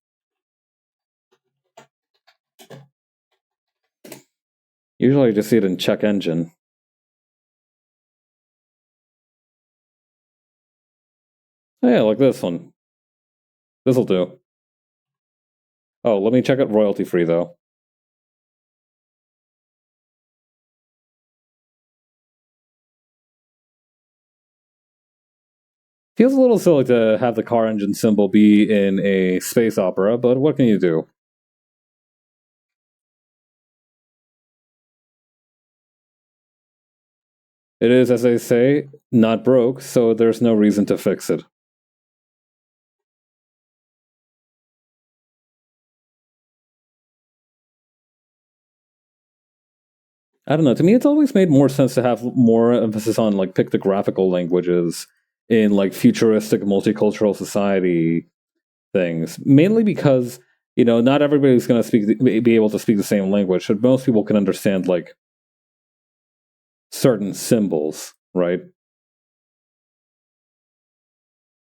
S1: Usually I just see it in check engine. Oh, yeah, like this one. This'll do. Oh, let me check it royalty free though. Feels a little silly to have the car engine symbol be in a space opera, but what can you do? It is, as they say, not broke, so there's no reason to fix it. I don't know. To me, it's always made more sense to have more emphasis on like pictographical languages in like futuristic multicultural society things. Mainly because not everybody's going to be able to speak the same language, but most people can understand like certain symbols, right?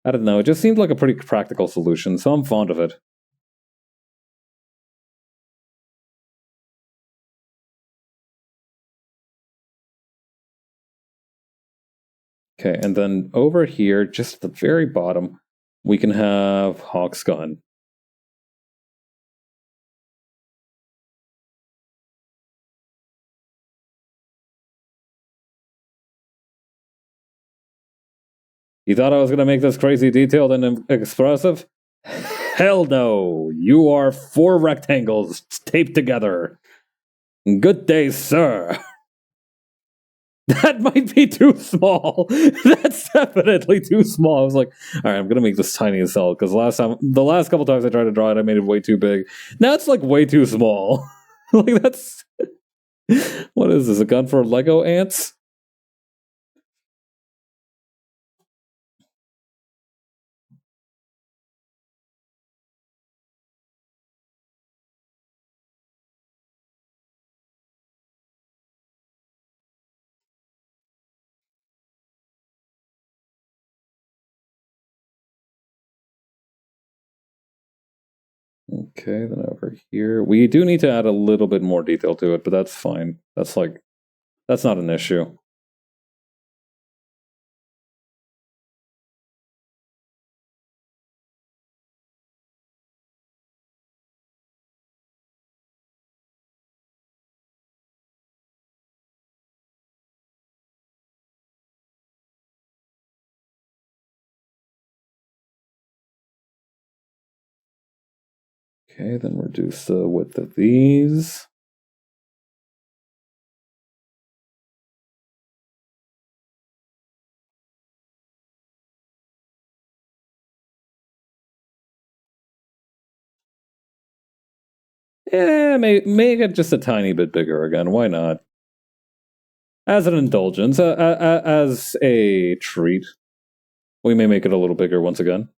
S1: I don't know. It just seemed like a pretty practical solution, so I'm fond of it. Okay, and then over here, just at the very bottom, we can have Hawk's gun. You thought I was going to make this crazy detailed and expressive? Hell no! You are 4 rectangles taped together. Good day, sir. That might be too small. That's definitely too small. I was like, all right, I'm gonna make this tiny as hell because the last couple times I tried to draw it, I made it way too big. Now it's like way too small. Like that's what is this? A gun for Lego ants? Okay, then over here we do need to add a little bit more detail to it, but that's fine. That's not an issue. Okay, then reduce the width of these. Make it just a tiny bit bigger again. Why not? As an indulgence, as a treat, we may make it a little bigger once again.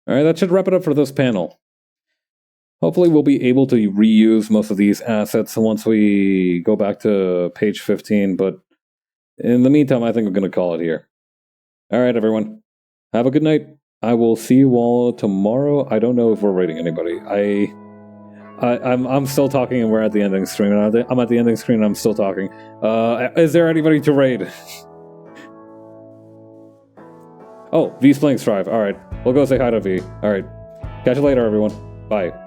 S1: Alright, that should wrap it up for this panel. Hopefully we'll be able to reuse most of these assets once we go back to page 15, but in the meantime, I think I'm going to call it here. Alright, everyone. Have a good night. I will see you all tomorrow. I don't know if we're rating anybody. I'm still talking and we're at the ending screen. I'm at the ending screen and I'm still talking. Is there anybody to raid? Oh, V's playing Strive. Alright, we'll go say hi to V. Alright, catch you later, everyone. Bye.